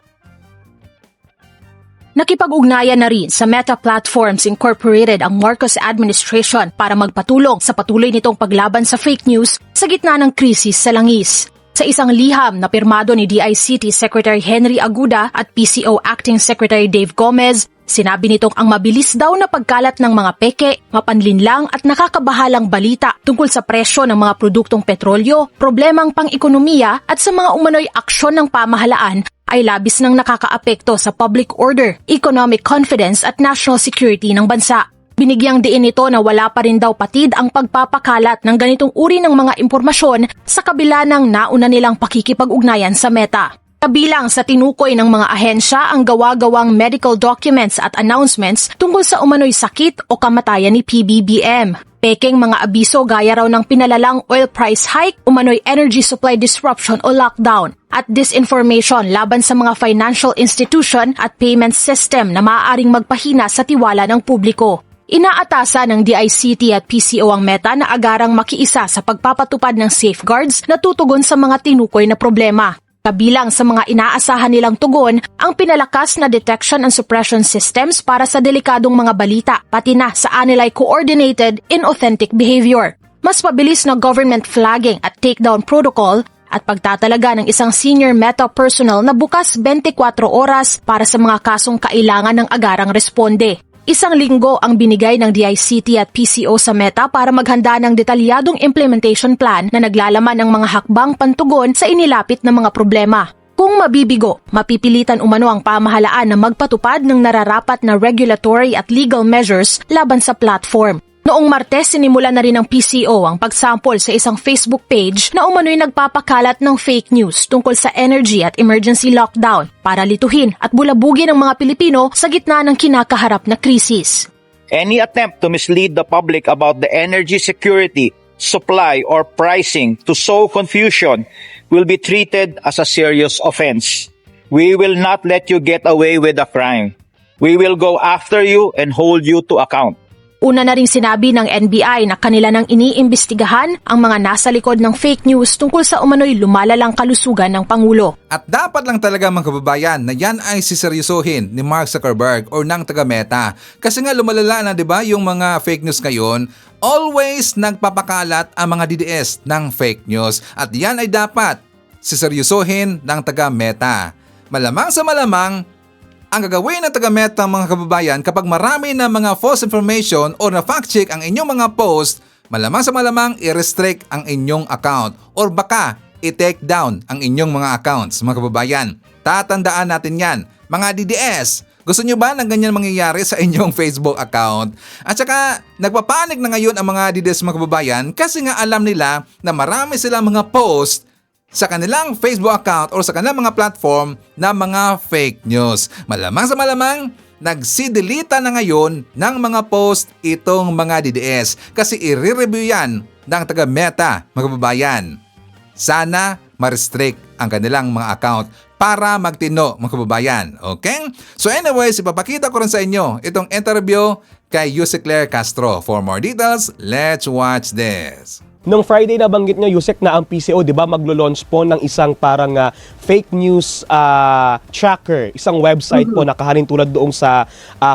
Nakipag-ugnayan na rin sa Meta Platforms Incorporated ang Marcos administration para magpatulong sa patuloy nitong paglaban sa fake news sa gitna ng krisis sa langis. Sa isang liham na pirmado ni DICT Secretary Henry Aguda at PCO Acting Secretary Dave Gomez, sinabi nitong ang mabilis daw na pagkalat ng mga peke, mapanlinlang at nakakabahalang balita tungkol sa presyo ng mga produktong petrolyo, problemang pang-ekonomiya at sa mga umano'y aksyon ng pamahalaan ay labis nang nakakaapekto sa public order, economic confidence at national security ng bansa. Binigyang diin nito na wala pa rin daw patid ang pagpapakalat ng ganitong uri ng mga impormasyon sa kabila ng nauna nilang pakikipag-ugnayan sa Meta. Kabilang sa tinukoy ng mga ahensya ang gawa-gawang medical documents at announcements tungkol sa umano'y sakit o kamatayan ni PBBM. Pekeng mga abiso gaya raw ng pinalalang oil price hike, umano'y energy supply disruption o lockdown, at disinformation laban sa mga financial institution at payment system na maaaring magpahina sa tiwala ng publiko. Inaatasan ng DICT at PCO ang Meta na agarang makiisa sa pagpapatupad ng safeguards na tutugon sa mga tinukoy na problema. Kabilang sa mga inaasahan nilang tugon ang pinalakas na detection and suppression systems para sa delikadong mga balita, pati na sa anilay coordinated inauthentic behavior. Mas mabilis na government flagging at takedown protocol at pagtatalaga ng isang senior Meta personnel na bukas 24 oras para sa mga kasong kailangan ng agarang responde. Isang linggo ang binigay ng DICT at PCO sa Meta para maghanda ng detalyadong implementation plan na naglalaman ng mga hakbang pantugon sa inilapit na mga problema. Kung mabibigo, mapipilitan umano ang pamahalaan na magpatupad ng nararapat na regulatory at legal measures laban sa platform. Noong Martes, sinimulan na rin ng PCO ang pagsample sa isang Facebook page na umano'y nagpapakalat ng fake news tungkol sa energy at emergency lockdown para lituhin at bulabugin ang mga Pilipino sa gitna ng kinakaharap na krisis. Any attempt to mislead the public about the energy security, supply, or pricing to sow confusion will be treated as a serious offense. We will not let you get away with a crime. We will go after you and hold you to account. Una na rin sinabi ng NBI na kanila nang iniimbestigahan ang mga nasa likod ng fake news tungkol sa umano'y lumalalang kalusugan ng Pangulo. At dapat lang talaga mga kababayan na yan ay siseryosohin ni Mark Zuckerberg or ng taga-Meta. Kasi nga lumalala na, di ba, yung mga fake news ngayon, always nagpapakalat ang mga DDS ng fake news. At yan ay dapat siseryosohin ng taga-Meta. Malamang sa malamang, ang gagawin ng taga-Meta mga kababayan kapag marami na mga false information o na fact check ang inyong mga post, malamang sa malamang i-restrict ang inyong account or baka i-take down ang inyong mga accounts mga kababayan. Tatandaan natin yan mga DDS. Gusto nyo ba ng ganyan mangyayari sa inyong Facebook account? At saka, nagpapanik na ngayon ang mga DDS mga kababayan kasi nga alam nila na marami silang mga post sa kanilang Facebook account o sa kanilang mga platform na mga fake news. Malamang sa malamang, nagsidelita na ngayon ng mga post itong mga DDS kasi i-review yan ng taga-Meta mga kababayan. Sana ma-restrict ang kanilang mga account para magtino mga kababayan. Okay? So anyways, ipapakita ko rin sa inyo itong interview kay Yusek Claire Castro. For more details, let's watch this. Nung Friday nabanggit nyo, Yusek, na ang PCO, di ba, maglo-launch po ng isang parang fake news tracker, isang website po na kahalin tulad doong sa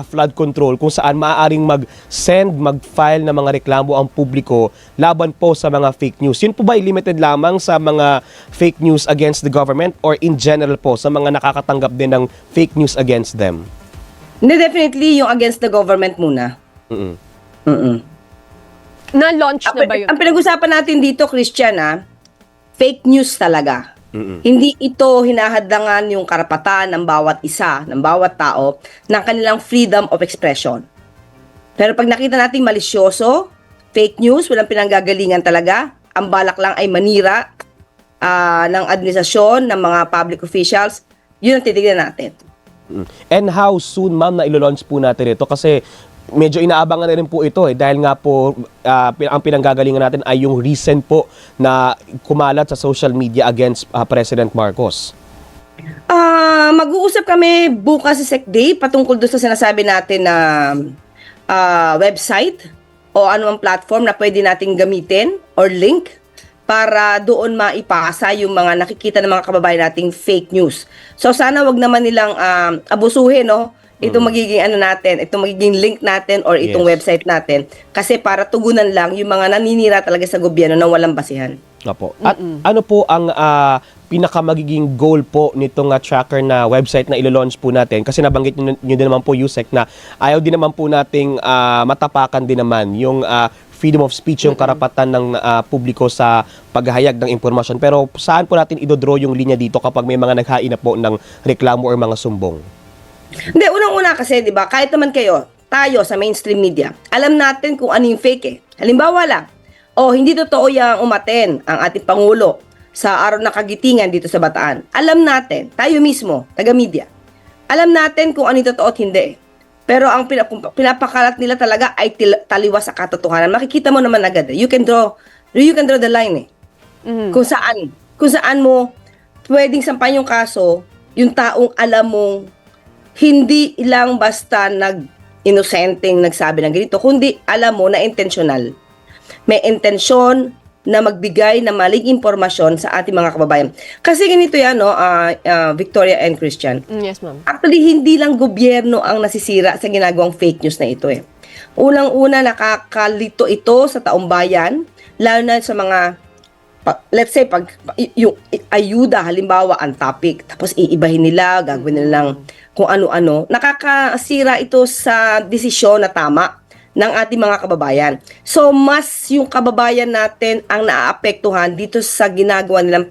flood control kung saan maaaring mag-send, mag-file ng mga reklamo ang publiko laban po sa mga fake news. Yun po ba limited lamang sa mga fake news against the government or in general po sa mga nakakatanggap din ng fake news against them? Hindi, definitely yung against the government muna. Na-launch na ba yun? Ang pinag-usapan natin dito, Christian, fake news talaga. Hindi ito hinahadlangan yung karapatan ng bawat isa, ng bawat tao, ng kanilang freedom of expression. Pero pag nakita natin malisyoso, fake news, walang pinanggagalingan talaga, ang balak lang ay manira ng administrasyon, ng mga public officials, yun ang titignan natin. And how soon, ma'am, na ilo-launch po natin ito? Kasi medyo inaabangan na rin po ito dahil nga po ang pinanggagalingan natin ay yung recent po na kumalat sa social media against President Marcos. Mag-uusap kami bukas sa SecDay patungkol doon sa sinasabi natin na website o anumang platform na pwede nating gamitin or link para doon maipasa yung mga nakikita ng mga kababayan nating fake news. So sana wag naman nilang abusuhin, no? Itong magiging natin, itong magiging link natin or itong website natin kasi para tugunan lang yung mga naninira talaga sa gobyerno na walang basihan. Opo. At ano po ang pinakamagiging goal po nitong tracker na website na ilo-launch po natin? Kasi nabanggit nyo din naman po, Yusek, na ayaw din naman po nating matapakan din naman yung freedom of speech, yung karapatan ng publiko sa paghahayag ng impormasyon. Pero saan po natin idodraw yung linya dito kapag may mga naghain na po ng reklamo or mga sumbong? Hindi, unang-una kasi, di ba, kahit naman tayo sa mainstream media, alam natin kung ano yung fake Halimbawa lang, hindi totoo yung umaten ang ating Pangulo sa araw ng kagitingan dito sa Bataan. Alam natin, tayo mismo, taga-media, alam natin kung ano yung totoo at hindi. Pero ang pinapakalat nila talaga ay taliwas sa katotohanan. Makikita mo naman agad. You can draw the line Kung saan mo pwedeng sampahan yung kaso, yung taong alam mong hindi lang basta inosenteng nagsabi ng ganito, kundi alam mo na intentional. May intensyon na magbigay ng maling impormasyon sa ating mga kababayan. Kasi ganito yan, no, Victoria and Christian. Yes, ma'am. Actually, hindi lang gobyerno ang nasisira sa ginagawang fake news na ito Unang-una, nakakalito ito sa taong bayan, lalo na sa mga let's say, pag yung ayuda, halimbawa, ang topic, tapos iibahin nila, gagawin nila lang kung ano-ano, nakakasira ito sa desisyon na tama ng ating mga kababayan. So, mas yung kababayan natin ang naaapektuhan dito sa ginagawa nilang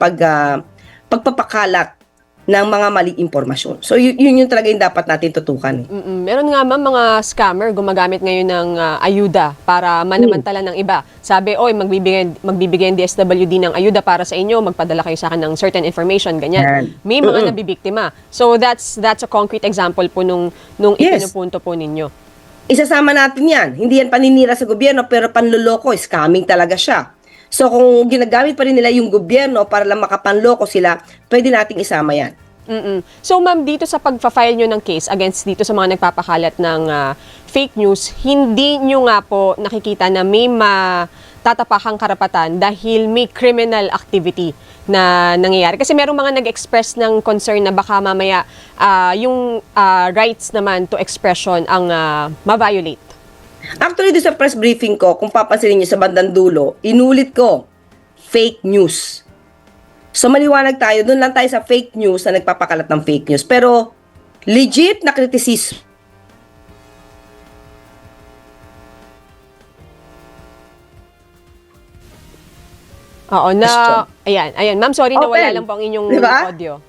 pagpapakalat ng mga maling impormasyon. So, yun yung talaga yung dapat natin tutukan. Meron nga ma'am mga scammer gumagamit ngayon ng ayuda para manamantala ng iba. Sabi, magbibigay ang DSWD ng ayuda para sa inyo, magpadala kayo sa akin ng certain information, ganyan. May mga nabibiktima. So, that's a concrete example po nung ipinupunto po ninyo. Isasama natin yan. Hindi yan paninira sa gobyerno, pero panloloko, scamming talaga siya. So kung ginagamit pa rin nila yung gobyerno para lang makapanloko sila, pwede nating isama yan. So ma'am, dito sa pagpa-file nyo ng case against dito sa mga nagpapakalat ng fake news, hindi nyo nga po nakikita na may matatapakang karapatan dahil may criminal activity na nangyayari. Kasi merong mga nag-express ng concern na baka mamaya yung rights naman to expression ang ma-violate. Actually, doon sa press briefing ko, kung papansinin niyo sa bandang dulo, inulit ko, fake news. So, maliwanag tayo, doon lang tayo sa fake news na nagpapakalat ng fake news. Pero, legit na criticism. Oo, ayan. Ma'am, sorry, nawala lang po ang inyong audio.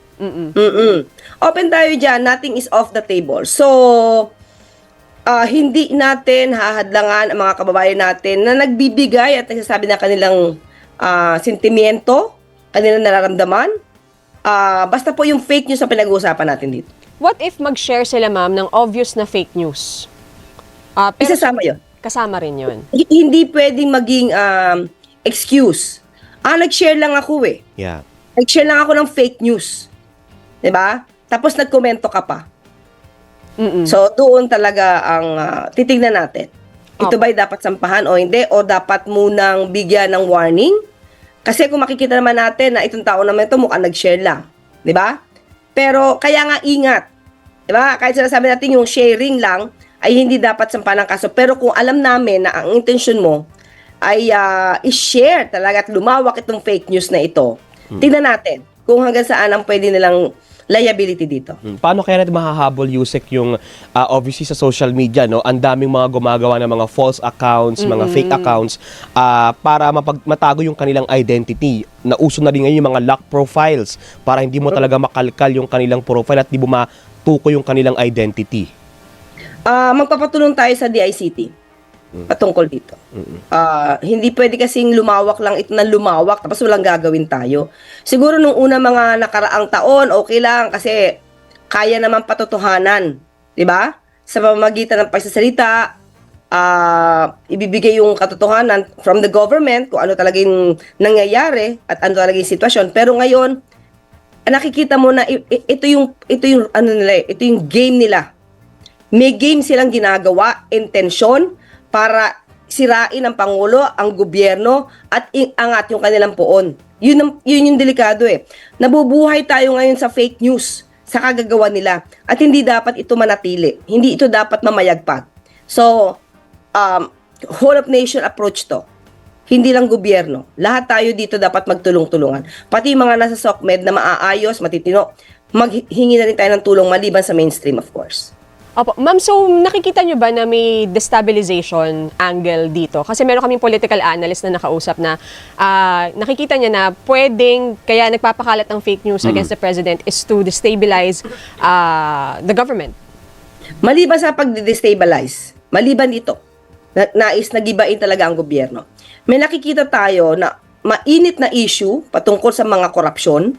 Open tayo dyan, nothing is off the table. So, hindi natin hahadlangan ang mga kababayan natin na nagbibigay at nagsasabi na kanilang sentimiento, kanilang nararamdaman. Basta po yung fake news ang pinag-uusapan natin dito. What if mag-share sila, ma'am, ng obvious na fake news? Isasama yun. Kasama rin yun. Hindi pwedeng maging excuse. Nag-share lang ako eh. Yeah. Nag-share lang ako ng fake news. 'Di ba? Tapos nagkomento ka pa. So, doon talaga ang titignan natin. Ito ba'y dapat sampahan o hindi? O dapat munang bigyan ng warning? Kasi kung makikita naman natin na itong tao naman ito mukhang nag-share lang. 'Di ba? Pero kaya nga ingat. 'Di ba? Kahit sinasabi natin yung sharing lang ay hindi dapat sampahan ng kaso. Pero kung alam namin na ang intention mo ay i-share talaga at lumawak itong fake news na ito, tingnan natin kung hanggang saan ang pwede nilang liability dito. Paano kaya natin mahahabol, Yusek, yung obviously sa social media, no? Ang daming mga gumagawa ng mga false accounts, mga fake accounts para matago yung kanilang identity. Nauso na rin ngayon yung mga lock profiles para hindi mo talaga makalkal yung kanilang profile at di mo matuko yung kanilang identity. Magpapatulong tayo sa DICT patungkol dito. Hindi pwede kasing lumawak lang ito na lumawak tapos walang gagawin tayo. Siguro nung una mga nakaraang taon, okay lang kasi kaya naman patotohanan. 'Di ba? Sa pamamagitan ng pagsasalita, ibibigay yung katotohanan from the government kung ano talaga yung nangyayari at ano talaga yung sitwasyon. Pero ngayon, nakikita mo na ito yung game nila. May game silang ginagawa, intensyon, para sirain ang Pangulo, ang gobyerno, at angat yung kanilang poon. Yun yung delikado eh. Nabubuhay tayo ngayon sa fake news, sa kagagawa nila. At hindi dapat ito manatili. Hindi ito dapat mamayagpag. So, whole of nation approach to. Hindi lang gobyerno. Lahat tayo dito dapat magtulong-tulungan. Pati yung mga nasa SOCMED na maaayos, matitino, maghingi na rin tayo ng tulong maliban sa mainstream, of course. Opo. Ma'am, so nakikita nyo ba na may destabilization angle dito? Kasi meron kaming political analyst na nakausap na nakikita niya na pwedeng, kaya nagpapakalat ng fake news against the president is to destabilize the government. Maliban sa pag-destabilize, maliban dito, nais nagibain talaga ang gobyerno. May nakikita tayo na mainit na issue patungkol sa mga korupsyon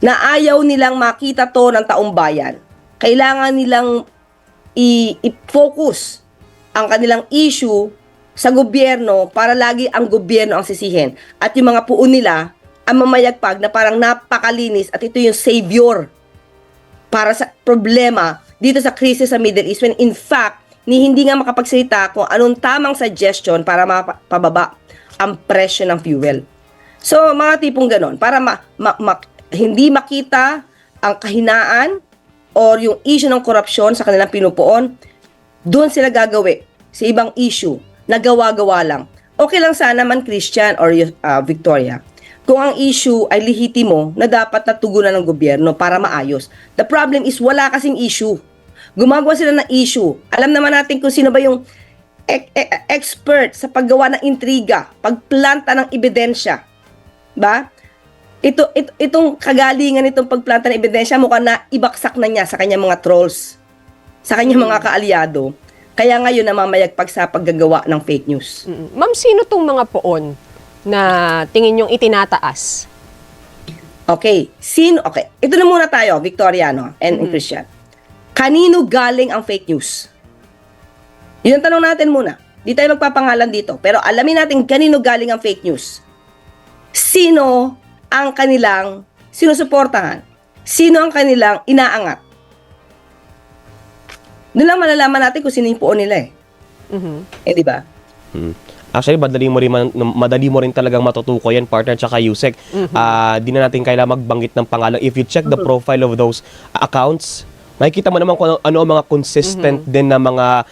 na ayaw nilang makita to ng taong bayan. Kailangan nilang i-focus ang kanilang issue sa gobyerno para lagi ang gobyerno ang sisihin. At yung mga puon nila ang mamayagpag na parang napakalinis at ito yung savior para sa problema dito sa krisis sa Middle East when in fact, hindi nga makapagsalita kung anong tamang suggestion para mapababa ang presyo ng fuel. So, mga tipong ganon, para hindi makita ang kahinaan or yung issue ng korupsyon sa kanilang pinupuon, doon sila gagawi sa ibang issue na gawa-gawa lang. Okay lang sana man, Christian or Victoria, kung ang issue ay lehitimo na dapat natugunan ng gobyerno para maayos. The problem is wala kasing issue. Gumagawa sila ng issue. Alam naman natin kung sino ba yung expert sa paggawa ng intriga, pagplanta ng ebidensya. Ba? Itong kagalingan itong pagplanta ng ebidensya mukhang na ibaksak na niya sa kanyang mga trolls, sa kanyang mga kaalyado. Kaya ngayon namamayagpag sa paggagawa ng fake news. Ma'am, sino tong mga poon na tingin yung itinataas? Okay. Okay. Ito na muna tayo, Victoriano and Christian. Kanino galing ang fake news? Yun ang tanong natin muna. Di tayo magpapangalan dito. Pero alamin natin kanino galing ang fake news. Sino ang kanilang sinusuportahan? Sino ang kanilang inaangat? Doon lang malalaman natin kung sino yung poon nila eh. Di ba? Actually, madali mo rin talagang matutuko yan, partner, tsaka Yusek. Di na natin kailangan magbanggit ng pangalan. If you check the profile of those accounts, makikita mo naman kung ano ang mga consistent din na mga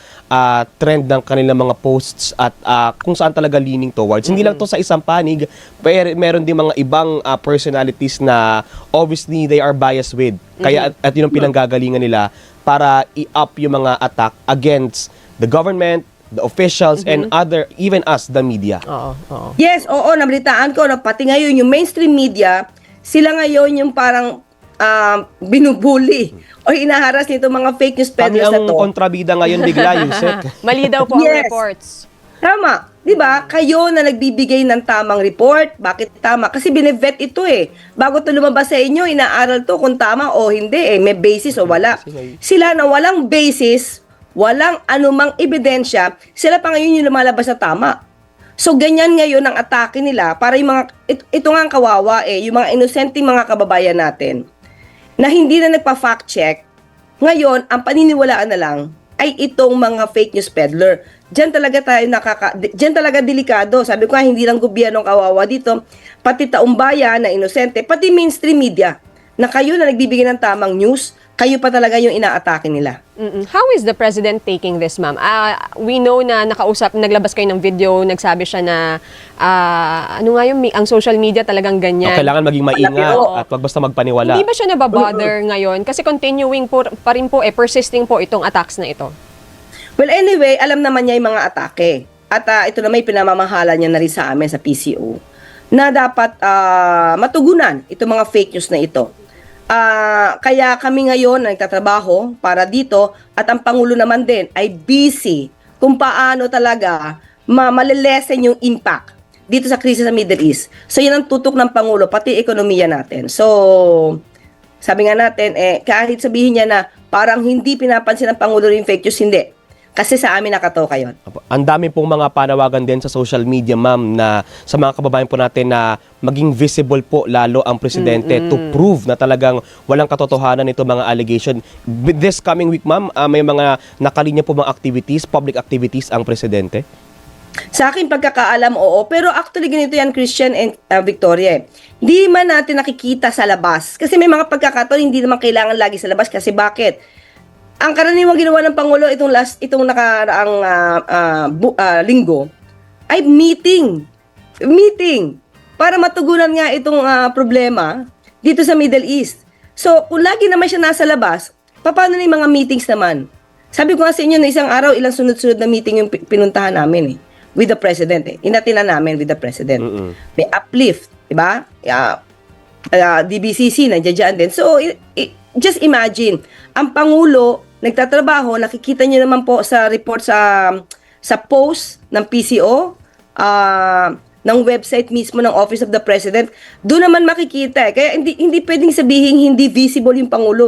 trend ng kanilang mga posts at kung saan talaga leaning towards. Hindi lang to sa isang panig, pero meron din mga ibang personalities na obviously they are biased with. Kaya at yun ang pinanggagalingan nila para i-up yung mga attack against the government, the officials, and even us, the media. Yes, oo, nabalitaan ko na pati ngayon yung mainstream media, sila ngayon yung parang binubuli o hinaharas nito mga fake news Kami peddlers na ang to. kontrabida ngayon bigla, Yusek. Mali daw po ang Yes. reports. Tama. 'Di ba? Kayo na nagbibigay ng tamang report. Bakit tama? Kasi binevet ito eh. Bago to lumabas sa inyo, inaaral to kung tama o hindi eh. May basis o wala. Sila na walang basis, walang anumang ebidensya, sila pa ngayon yung lumalabas na tama. So ganyan ngayon ang atake nila para yung mga ito nga ang kawawa eh, yung mga inosenteng mga kababayan natin na hindi na nagpa-fact check. Ngayon, ang paniniwalaan na lang ay itong mga fake news peddler. Diyan talaga tayo diyan talaga delikado. Sabi ko nga, hindi lang gobyerno ang kawawa dito, pati taong bayan na inosente, pati mainstream media na kayo na nagbibigay ng tamang news, kayo pa talaga yung inaatake nila. How is the president taking this, ma'am? We know na naglabas kayo ng video, nagsabi siya na, ang social media talagang ganyan. Kailangan maging maingat Oo. at wag basta magpaniwala. Hindi ba siya nababother ngayon? Kasi continuing pa rin po, persisting po itong attacks na ito. Well, anyway, alam naman niya yung mga atake. At ito na may pinamamahala niya na rin sa amin sa PCO na dapat matugunan itong mga fake news na ito. Kaya kami ngayon na nagtatrabaho para dito at ang Pangulo naman din ay busy kung paano talaga malilesen yung impact dito sa krisis sa Middle East. So yun ang tutok ng Pangulo, pati ekonomiya natin. So sabi nga natin, kahit sabihin niya na parang hindi pinapansin ng Pangulo yung fake news, hindi. Kasi sa amin nakatoka yun. Ang dami pong mga panawagan din sa social media, ma'am, na sa mga kababayan po natin na maging visible po lalo ang presidente to prove na talagang walang katotohanan ito mga allegation. This coming week, ma'am, may mga nakalinya po mga activities, public activities ang presidente? Sa akin pagkakaalam, oo. Pero actually ganito yan, Christian and Victoria. Di man natin nakikita sa labas. Kasi may mga pagkakataon hindi naman kailangan lagi sa labas. Kasi bakit? Ang karaniwang ginawa ng Pangulo itong nakaraang linggo ay meeting para matugunan nga itong problema dito sa Middle East. So, kung lagi naman siya nasa labas, paano na yung mga meetings naman? Sabi ko nga sa inyo na isang araw, ilang sunod-sunod na meeting yung pinuntahan namin with the President Inatinan namin with the President. May uplift, di ba? DBCC, nandiyan din. So, just imagine, ang Pangulo, nagtatrabaho, nakikita niyo naman po sa report sa post ng PCO, ng website mismo ng Office of the President, doon naman makikita. Kaya hindi pwedeng sabihin hindi visible yung Pangulo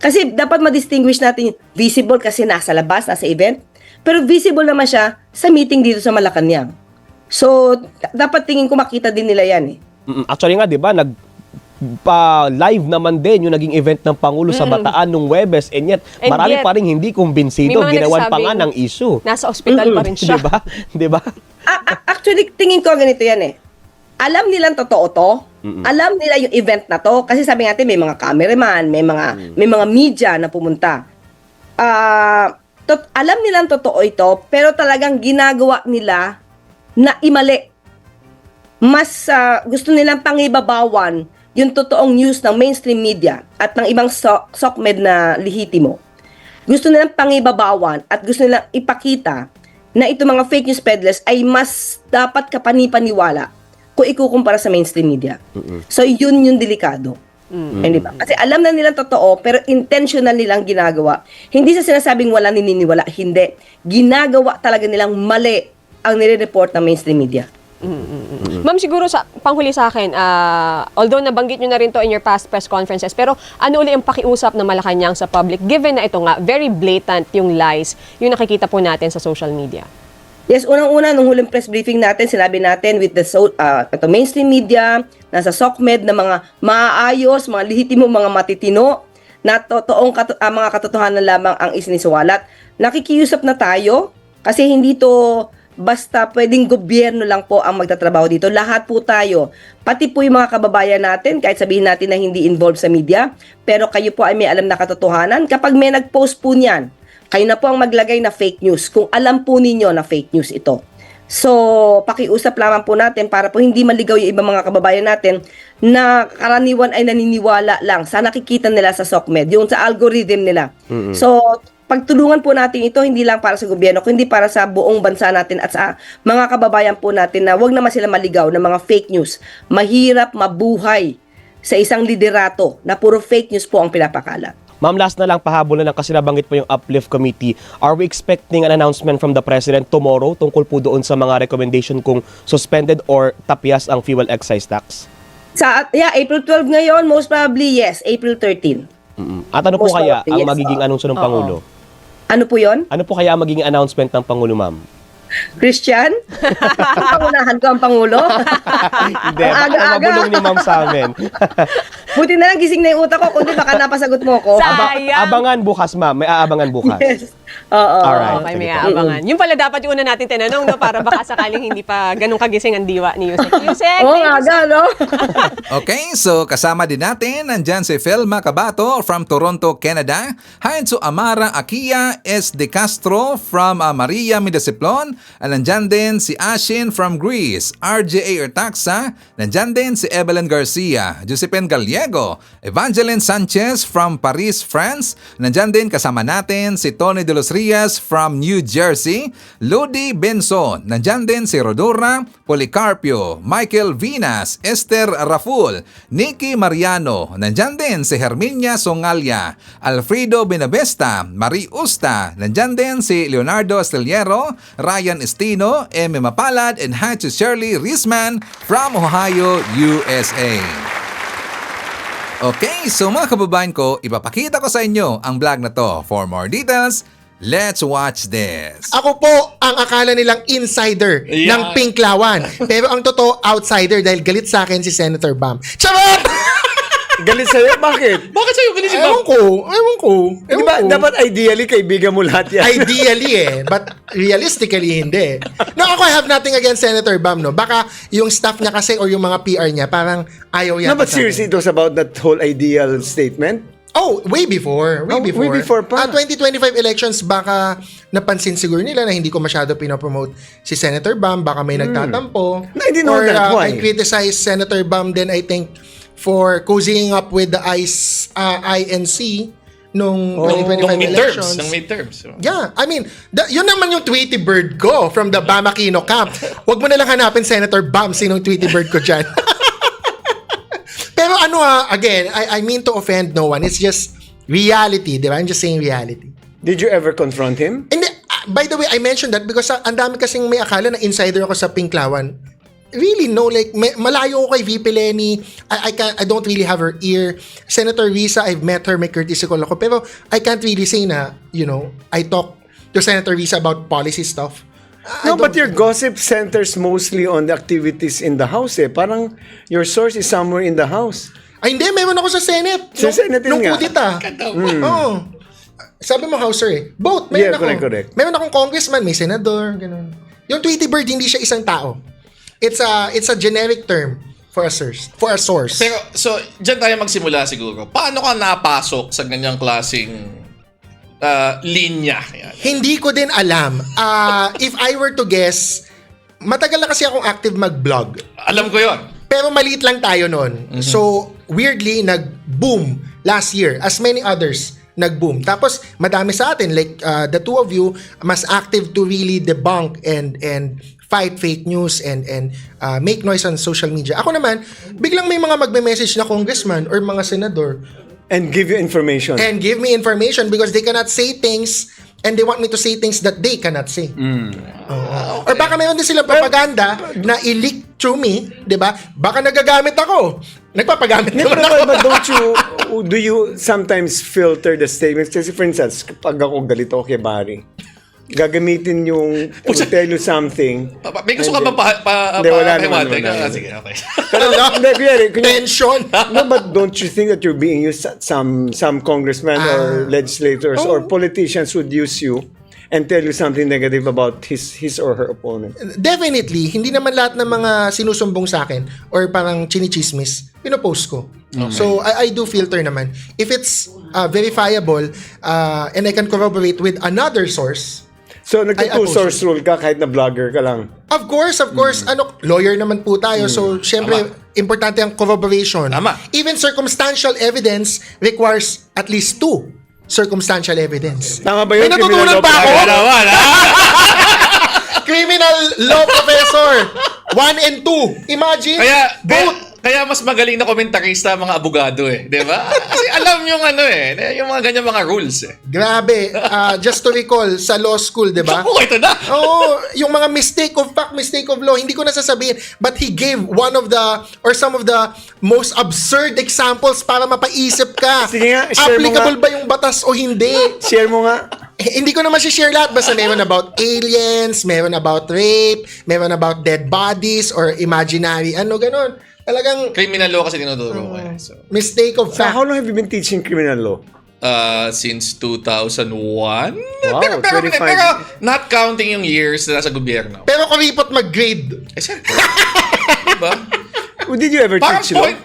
Kasi dapat ma-distinguish natin visible kasi nasa labas, nasa event, pero visible naman siya sa meeting dito sa Malacanang. So, dapat tingin ko makita din nila yan Actually nga, di ba, live naman din yung naging event ng Pangulo sa Bataan nung Webes, and yet marami pa rin hindi kumbinsido, ginawan pa nga ng issue. Nasa ospital pa rin siya. Diba? Actually, tingin ko ganito yan Alam nilang totoo to. Alam nila yung event na to. Kasi sabi natin, may mga cameraman, may mga media na pumunta. Alam nilang totoo ito, pero talagang ginagawa nila na imali. Mas gusto nilang pangibabawan yung totoong news ng mainstream media at ng ibang SOCMED na lehitimo. Gusto nilang pangibabawan at gusto nilang ipakita na itong mga fake news peddlers ay mas dapat kapanipaniwala kung ikukumpara sa mainstream media. So yun yung delikado. Hindi ba? Kasi alam na nilang totoo pero intentional nilang ginagawa. Hindi sa sinasabing wala nininiwala, hindi. Ginagawa talaga nilang mali ang nire-report ng mainstream media. Ma'am, siguro panghuli sa akin, although nabanggit nyo na rin to in your past press conferences, pero ano uli ang pakiusap ng Malacanang sa public given na ito nga, very blatant yung lies, yung nakikita po natin sa social media? Yes, unang-una, nung huling press briefing natin, sinabi natin with the mainstream media, nasa SOCMED na mga maayos, mga lehitimo, mga matitino, na totoong mga katotohanan lamang ang isinisiwalat. Nakikiusap na tayo kasi hindi to basta pwedeng gobyerno lang po ang magtatrabaho dito. Lahat po tayo, pati po yung mga kababayan natin, kahit sabihin natin na hindi involved sa media, pero kayo po ay may alam na katotohanan. Kapag may nag-post po niyan, kayo na po ang maglagay na fake news kung alam po ninyo na fake news ito. So, pakiusap lamang po natin para po hindi maligaw yung ibang mga kababayan natin na karaniwan ay naniniwala lang sa nakikita nila sa SOCMED, yung sa algorithm nila. So, pagtulungan po natin ito hindi lang para sa gobyerno, kundi para sa buong bansa natin at sa mga kababayan po natin na wag naman sila maligaw ng mga fake news. Mahirap mabuhay sa isang liderato na puro fake news po ang pinapakalat. Ma'am, last na lang, pahabol na lang kasi nabanggit po yung Uplift Committee. Are we expecting an announcement from the President tomorrow tungkol po doon sa mga recommendation kung suspended or tapyas ang fuel excise tax? April 12 ngayon, most probably yes, April 13. At ano po Most kaya probably, ang yes. magiging anunsyo ng Pangulo? Ano po yon? Ano po kaya ang magiging announcement ng Pangulo, ma'am? Christian? Pangunahan ko ang Pangulo? Hindi, Ang baka aga-aga. mabulong niyo, ma'am, sa amin. Buti na lang gising na yung utak ko, kundi baka napasagot mo ko. Sayang. Abangan bukas, ma'am. May aabangan bukas. Yes. Oo. Alright. Okay, may sige po. aabangan. Yung pala dapat yung una natin tinanong, no? Para baka sakaling hindi pa ganun kagising ang diwa ni Yusek. Yusek, Oo, thank you aga, no? Okay, so kasama din natin, nandyan si Felma Cabato from Toronto, Canada. Hi to Amara Akia S. De Castro from Maria Midasiplon. Nandyan din si Ashin from Greece. RJA Urtaxa. Nandyan din si Evelyn Garcia. Josephine Gallego. Evangeline Sanchez from Paris, France. Nandyan din kasama natin si Tony De Los Rias from New Jersey. Lodi Benson. Nandyan din si Rodora Policarpio. Michael Vinas. Esther Raful. Nikki Mariano. Nandyan din si Herminia Songalia. Alfredo Benavesta. Marie Usta. Nandyan din si Leonardo Astillero. Ryan Estino. Eme Mapalad. And hi to Shirley Risman from Ohio, USA. Okay, so mga kababayan ko, ipapakita ko sa inyo ang vlog na to. For more details, let's watch this. Ako po ang akala nilang insider ng Pinklawan. Pero ang totoo, outsider dahil galit sa akin si Senator Bam. Charot! Galit sa'yo? Bakit? Bakit sa'yo galit si Bam? Ewan ko. Di ba, dapat ideally kaibigan mo lahat yan. Ideally but realistically hindi. No, ako I have nothing against Senator Bam, no. Baka yung staff niya kasi or yung mga PR niya parang ayaw yan. No, but seriously, it was about that whole ideal statement? Oh, way before. Way before pa. 2025 elections, baka napansin siguro nila na hindi ko masyado pinopromote si Senator Bam. Baka may nagtatampo. I didn't know that. Why? I criticized Senator Bam then I think for cozying up with the INC nung 2025 elections. Ng midterms. Yeah, I mean, yun naman yung Tweety Bird ko from the Bam Aquino camp. Huwag mo na lang hanapin Senator Bam, sinong Tweety Bird ko dyan. Pero again, I mean to offend no one. It's just reality, di ba? I'm just saying reality. Did you ever confront him? And by the way, I mentioned that because ang dami kasing may akala na insider ako sa Pinklawan. Really, no. Like, malayo ako kay VP Lenny. I don't really have her ear. Senator Risa, I've met her. May courtesy call ako. Pero I can't really say na, I talk to Senator Risa about policy stuff. No, but your gossip centers mostly on the activities in the House eh. Parang your source is somewhere in the House. Ay, hindi. Meron ako sa Senate. Sa Senate nung nga. kudita. Oo. Sabi mo, Hauser eh. Both. Meron ako. Correct. Meron akong congressman, may senador, ganun. Yung Tweety Bird, hindi siya isang tao. It's a generic term for a source. Pero, so, dyan tayo magsimula siguro. Paano ka napasok sa ganyang klaseng linya? Yan. Hindi ko din alam. If I were to guess, matagal na kasi akong active mag-blog. Alam ko yon. Pero maliit lang tayo nun. So, weirdly, nag-boom last year, as many others nag-boom. Tapos, madami sa atin, like the two of you, mas active to really debunk and fight fake news and make noise on social media. Ako naman, biglang may mga magme-message na congressman or mga senador. And give you information. And give me information because they cannot say things and they want me to say things that they cannot say. Or baka mayroon din sila propaganda na i-leak through me, di ba? Baka nagagamit ako. Nagpapagamit naman ako. But do you sometimes filter the statements? Kasi for instance, kapag ako galito kay Barry, gagamitin yung to tell you something. May gusto ka ba Hindi, wala naman. Sige, okay. Pero kunyari, tension. No, but don't you think that you're being used? Some congressmen or legislators or politicians would use you and tell you something negative about his or her opponent. Definitely, hindi naman lahat ng mga sinusumbong sa akin or parang chinichismis, pinopost ko. Okay. So, I do filter naman. If it's verifiable and I can corroborate with another source. So, nagka-two-source rule ka kahit na vlogger ka lang? Of course. Lawyer naman po tayo. So, syempre, importante ang corroboration. Tama. Even circumstantial evidence requires at least 2 circumstantial evidence. Tama ba yun? May natutunan pa ako? Criminal law professor. 1 and 2. Imagine, Kaya, both Kaya mas magaling na komentarista mga abogado eh, di ba? Kasi alam yung yung mga ganyan mga rules eh. Grabe. Just to recall, sa law school, di ba? Oo, ito na. Oo, yung mga mistake of fact, mistake of law, hindi ko na sasabihin. But he gave one of the, or some of the most absurd examples para mapaisip ka. Sige nga, share mo applicable nga. ba yung batas o hindi? Share mo nga. Hindi ko naman share lahat. Basta meron about aliens, meron about rape, meron about dead bodies, or imaginary, ganon. Talagang Criminal law kasi tinuturo ko eh. So, mistake of So, fact. how long have you been teaching criminal law? since 2001? Wow, pero 25. not counting yung years na nasa gobyerno. Pero kuripot mag-grade. Eh, siyempre. Diba? Did you ever Parang teach law? point.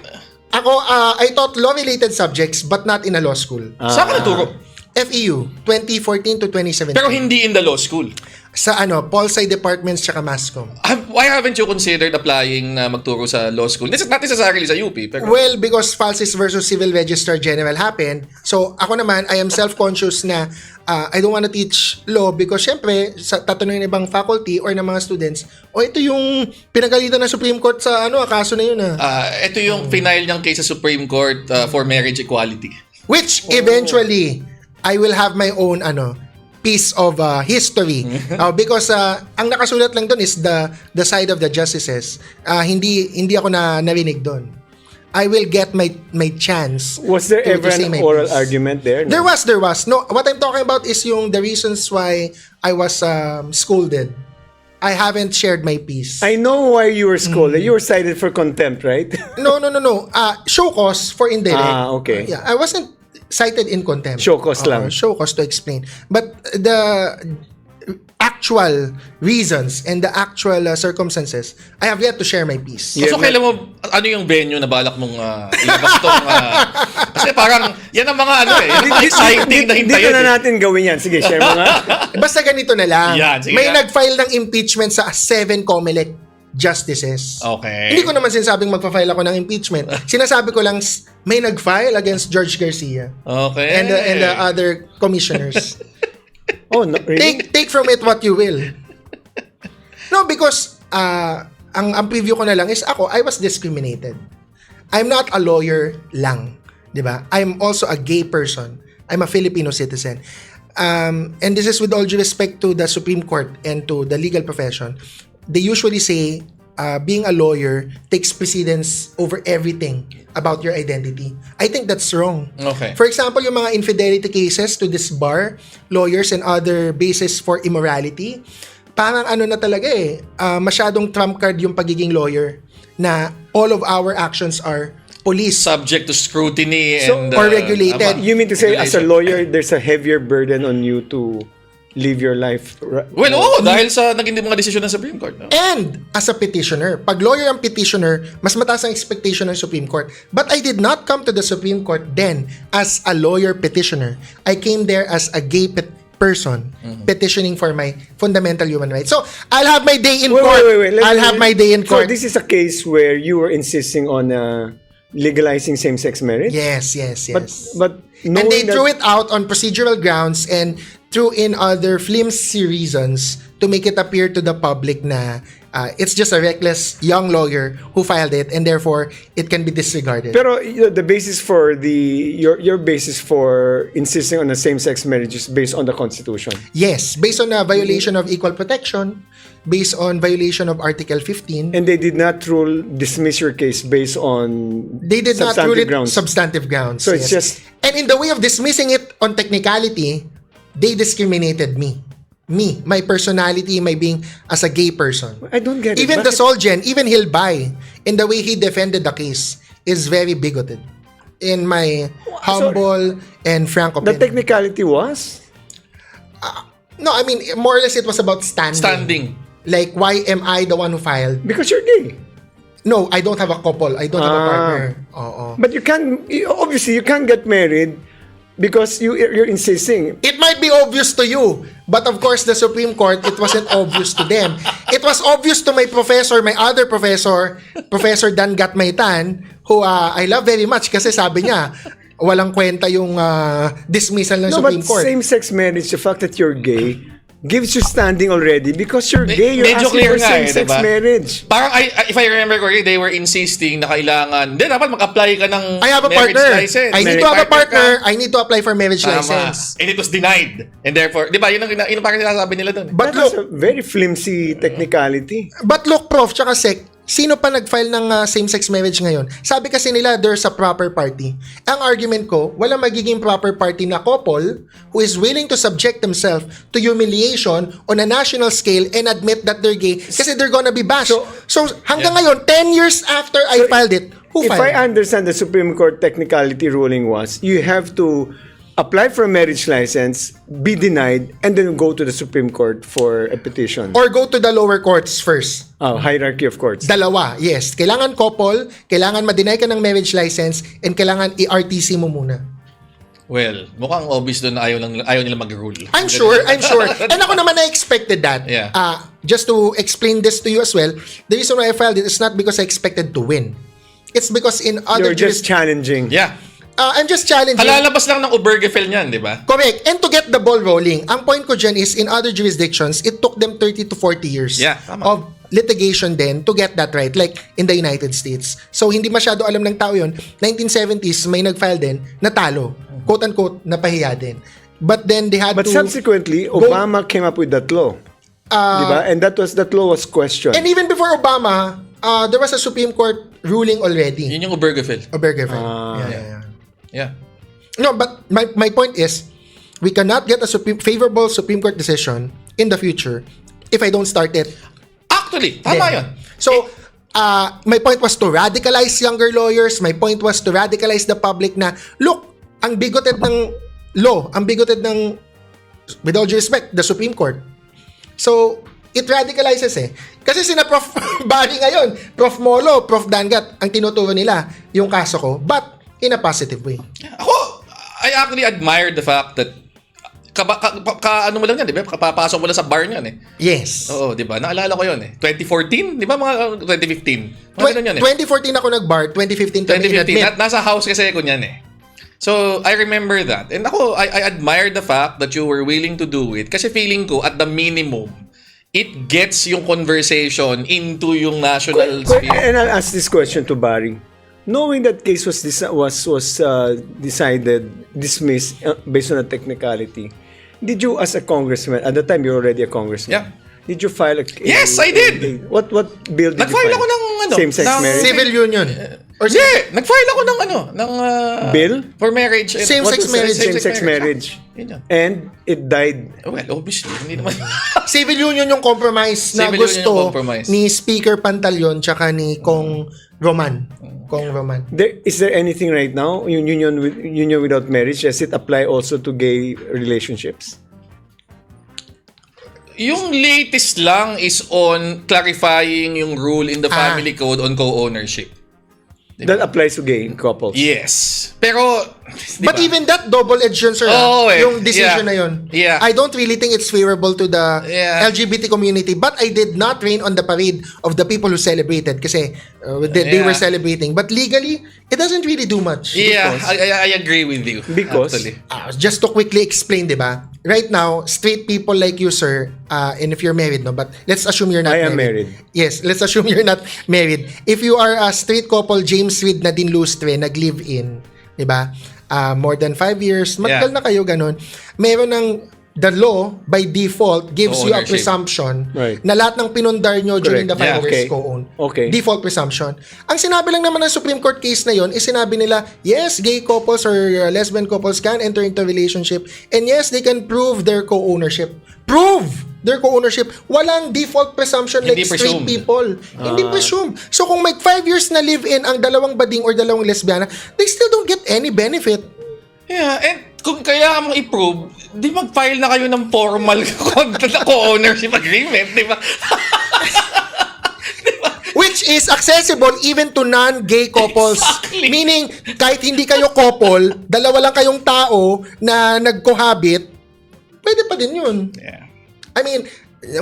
Ako, I taught law-related subjects but not in a law school. Saan ka naturo? FEU, 2014 to 2017. Pero hindi in the law school. Sa Pol Sci Departments tsaka Mascom. Why haven't you considered applying na magturo sa law school? Not necessarily sa UP. Pero Well, because Falsis versus Civil Registrar General happened. So, ako naman, I am self-conscious na I don't want to teach law because syempre, tatanungin ng ibang faculty or ng mga students, ito yung pinagalitan ng Supreme Court sa kaso na yun ito yung final niyang case sa Supreme Court for marriage equality. Which eventually, I will have my own piece of history because ang nakasulat lang doon is the side of the justices. Hindi ako narinig doon. I will get my chance. Was there to ever say an my oral piece. argument there? There was. No, what I'm talking about is the reasons why I was scolded. I haven't shared my piece. I know why you were scolded. You were cited for contempt, right? No. Show cause for indirect. Okay. Yeah, I wasn't cited in contempt. Show cause lang. Show cause to explain. But the actual reasons and the actual circumstances, I have yet to share my piece. So kailan mo, ano yung venue na balak mong ilabas itong... kasi parang, yan ang mga yan ang mga exciting na hintayin. Dito na natin gawin yan. Sige, share mo nga. Basta ganito na lang. Yan, sige May nga. nag-file ng impeachment sa 7 COMELEC justices. Okay. Hindi ko naman sinasabing magpa-file ako ng impeachment. Sinasabi ko lang may nag-file against George Garcia. Okay. And the other commissioners. Oh, no, really? Take from it what you will. No, because ang preview ko na lang is I was discriminated. I'm not a lawyer lang, 'di ba? I'm also a gay person. I'm a Filipino citizen. And this is with all due respect to the Supreme Court and to the legal profession. They usually say being a lawyer takes precedence over everything about your identity. I think that's wrong. Okay. For example, yung mga infidelity cases to disbar lawyers and other basis for immorality, parang na talaga masyadong trump card yung pagiging lawyer na all of our actions are police. Subject to scrutiny So, and... or regulated. You mean to say, as a regulation. lawyer, there's a heavier burden on you to live your life? Well, oo, dahil sa naging mga desisyon ng Supreme Court. No? And as a petitioner, pag lawyer ang petitioner, mas mataas ang expectation ng Supreme Court. But I did not come to the Supreme Court then as a lawyer petitioner. I came there as a gay person petitioning for my fundamental human rights. So, I'll have my day in court. Wait. I'll have my day in court. So this is a case where you were insisting on legalizing same-sex marriage? Yes. But And they knowing threw that- it out on procedural grounds and threw in other flimsy reasons to make it appear to the public na it's just a reckless young lawyer who filed it and therefore it can be disregarded. Pero the basis for your basis for insisting on a same-sex marriage is based on the Constitution. Yes, based on a violation of equal protection, based on violation of Article 15. And they did not dismiss your case based on They did not rule it grounds. substantive grounds. So it's yes. And in the way of dismissing it on technicality, they discriminated me. My personality, my being as a gay person. I don't get it. Even the Bakit? Solgen, even Hilbay, in the way he defended the case, is very bigoted. In my humble and frank The opinion. technicality was? No, I mean, more or less it was about standing. Standing. Like, why am I the one who filed? Because you're gay. No, I don't have a couple. I don't have a partner. Oo. But obviously you can't get married because you're insisting. It might be obvious to you, but of course, the Supreme Court, it wasn't obvious to them. It was obvious to my professor, my other professor, Professor Dan Gatmaytan, who I love very much kasi sabi niya, walang kwenta yung dismissal ng No, Supreme but Court. same-sex marriage, the fact that you're gay, gives you standing already because you're gay. You're Medyo asking clear for nga same-sex diba? marriage. Parang, if I remember correctly, they were insisting na kailangan, dapat mag-apply ka ng I have a marriage partner. license. I need to have a partner. I need to apply for marriage license. And it was denied. And therefore, di ba, yun ang parang sinasabi nila doon. But That was look, a very flimsy technicality. But look, Prof, tsaka Sec, sino pa nag-file ng same-sex marriage ngayon? Sabi kasi nila, there's a proper party. Ang argument ko, walang magiging proper party na couple who is willing to subject themselves to humiliation on a national scale and admit that they're gay kasi they're gonna be bashed. So hanggang ngayon, 10 years after I filed it, who If filed I understand the Supreme Court technicality ruling was, you have to apply for a marriage license, be denied, and then go to the Supreme Court for a petition. Or go to the lower courts first. Hierarchy of courts. Dalawa, yes. Kailangan couple, kailangan ma-deny ka ng marriage license, and kailangan i-RTC mo muna. Well, mukhang obvious doon na ayaw nila mag-rule. I'm sure. And ako naman I expected that. Yeah. Just to explain this to you as well, the reason why I filed it is not because I expected to win. It's because in other You're just challenging. Yeah. I'm just challenging. Kalalabas lang ng Obergefell niyan, di ba? Correct. And to get the ball rolling, ang point ko dyan is in other jurisdictions, it took them 30 to 40 years of litigation then to get that right, like in the United States. So hindi masyado alam ng tao yun. 1970s, may nag-file din, natalo. Quote-unquote, napahiya din. But then they had But to... subsequently, Obama came up with that law. Diba? And that law was questioned. And even before Obama, there was a Supreme Court ruling already. Yun yung Obergefell. Yeah. No, but my point is, we cannot get a favorable Supreme Court decision in the future if I don't start it. Actually, tama yun. So, my point was to radicalize younger lawyers. My point was to radicalize the public na, look, ang bigoted ng law, ang bigoted ng, with all due respect, the Supreme Court. So, it radicalizes eh. Kasi sina Prof. Barry ngayon, Prof. Molo, Prof. Dangat, ang tinuturo nila yung kaso ko, but in a positive way. I actually admired the fact that ano mo lang yan, di ba? Kapapasok mo lang sa bar niyan eh. Yes. Oo, di ba? Naalala ko yun eh. 2014, di ba mga 2015? Mga ganun yun eh. 2014 ako nag-bar, 2015 kami 2015. Nasa house kasi ako niyan eh. So, I remember that. And ako, I admired the fact that you were willing to do it kasi feeling ko, at the minimum, it gets yung conversation into yung national sphere. And I'll ask this question to Barry. Knowing that case was decided, dismissed based on a technicality, did you as a congressman, at the time you're already a congressman, did you file a... Yes, I did! What bill did you file? Nag-file ako ng Same-sex marriage? Civil union. Or nag-file ako ng bill? For marriage. Same-sex marriage. Same-sex marriage. And it died. Well, obviously, hindi naman. Civil union yung compromise na Civil union gusto yung compromise. ni Speaker Pantaleon tsaka ni Kong Roman. Is there anything right now, union without marriage, does it apply also to gay relationships? Yung latest lang is on clarifying yung rule in the family code on co-ownership. That applies to gay couples. Yes. Pero, But even that, double-edged yun, sir. Yung decision na yun. Yeah. I don't really think it's favorable to the LGBT community. But I did not rain on the parade of the people who celebrated kasi they were celebrating. But legally, it doesn't really do much. Yeah, I agree with you. Because? Actually. Just to quickly explain, di ba? Right now, straight people like you, sir, and if you're married, no? But let's assume you're not I am married. Yes, let's assume you're not married. If you are a straight couple, James Reid, Nadine Lustre, nag-live-in, di ba? More than 5 years, matagal na kayo ganun. Meron ng the law by default gives you a presumption na lahat ng pinundar nyo during the 5 years co-own. Default presumption. Ang sinabi lang naman ng Supreme Court case na yon is sinabi nila, yes, gay couples or lesbian couples can enter into a relationship and yes, they can prove their co-ownership. Prove their co-ownership. Walang default presumption like straight people. Hindi presume. So kung may 5 years na live-in ang dalawang bading or dalawang lesbiana, they still don't get any benefit. Yeah, and kung kaya mong i-prove, di mag-file na kayo ng formal co-ownership agreement, di ba? Which is accessible even to non-gay couples. Exactly. Meaning, kahit hindi kayo couple, dalawa lang kayong tao na nag-cohabit, pwede pa din yun. Yeah. I mean,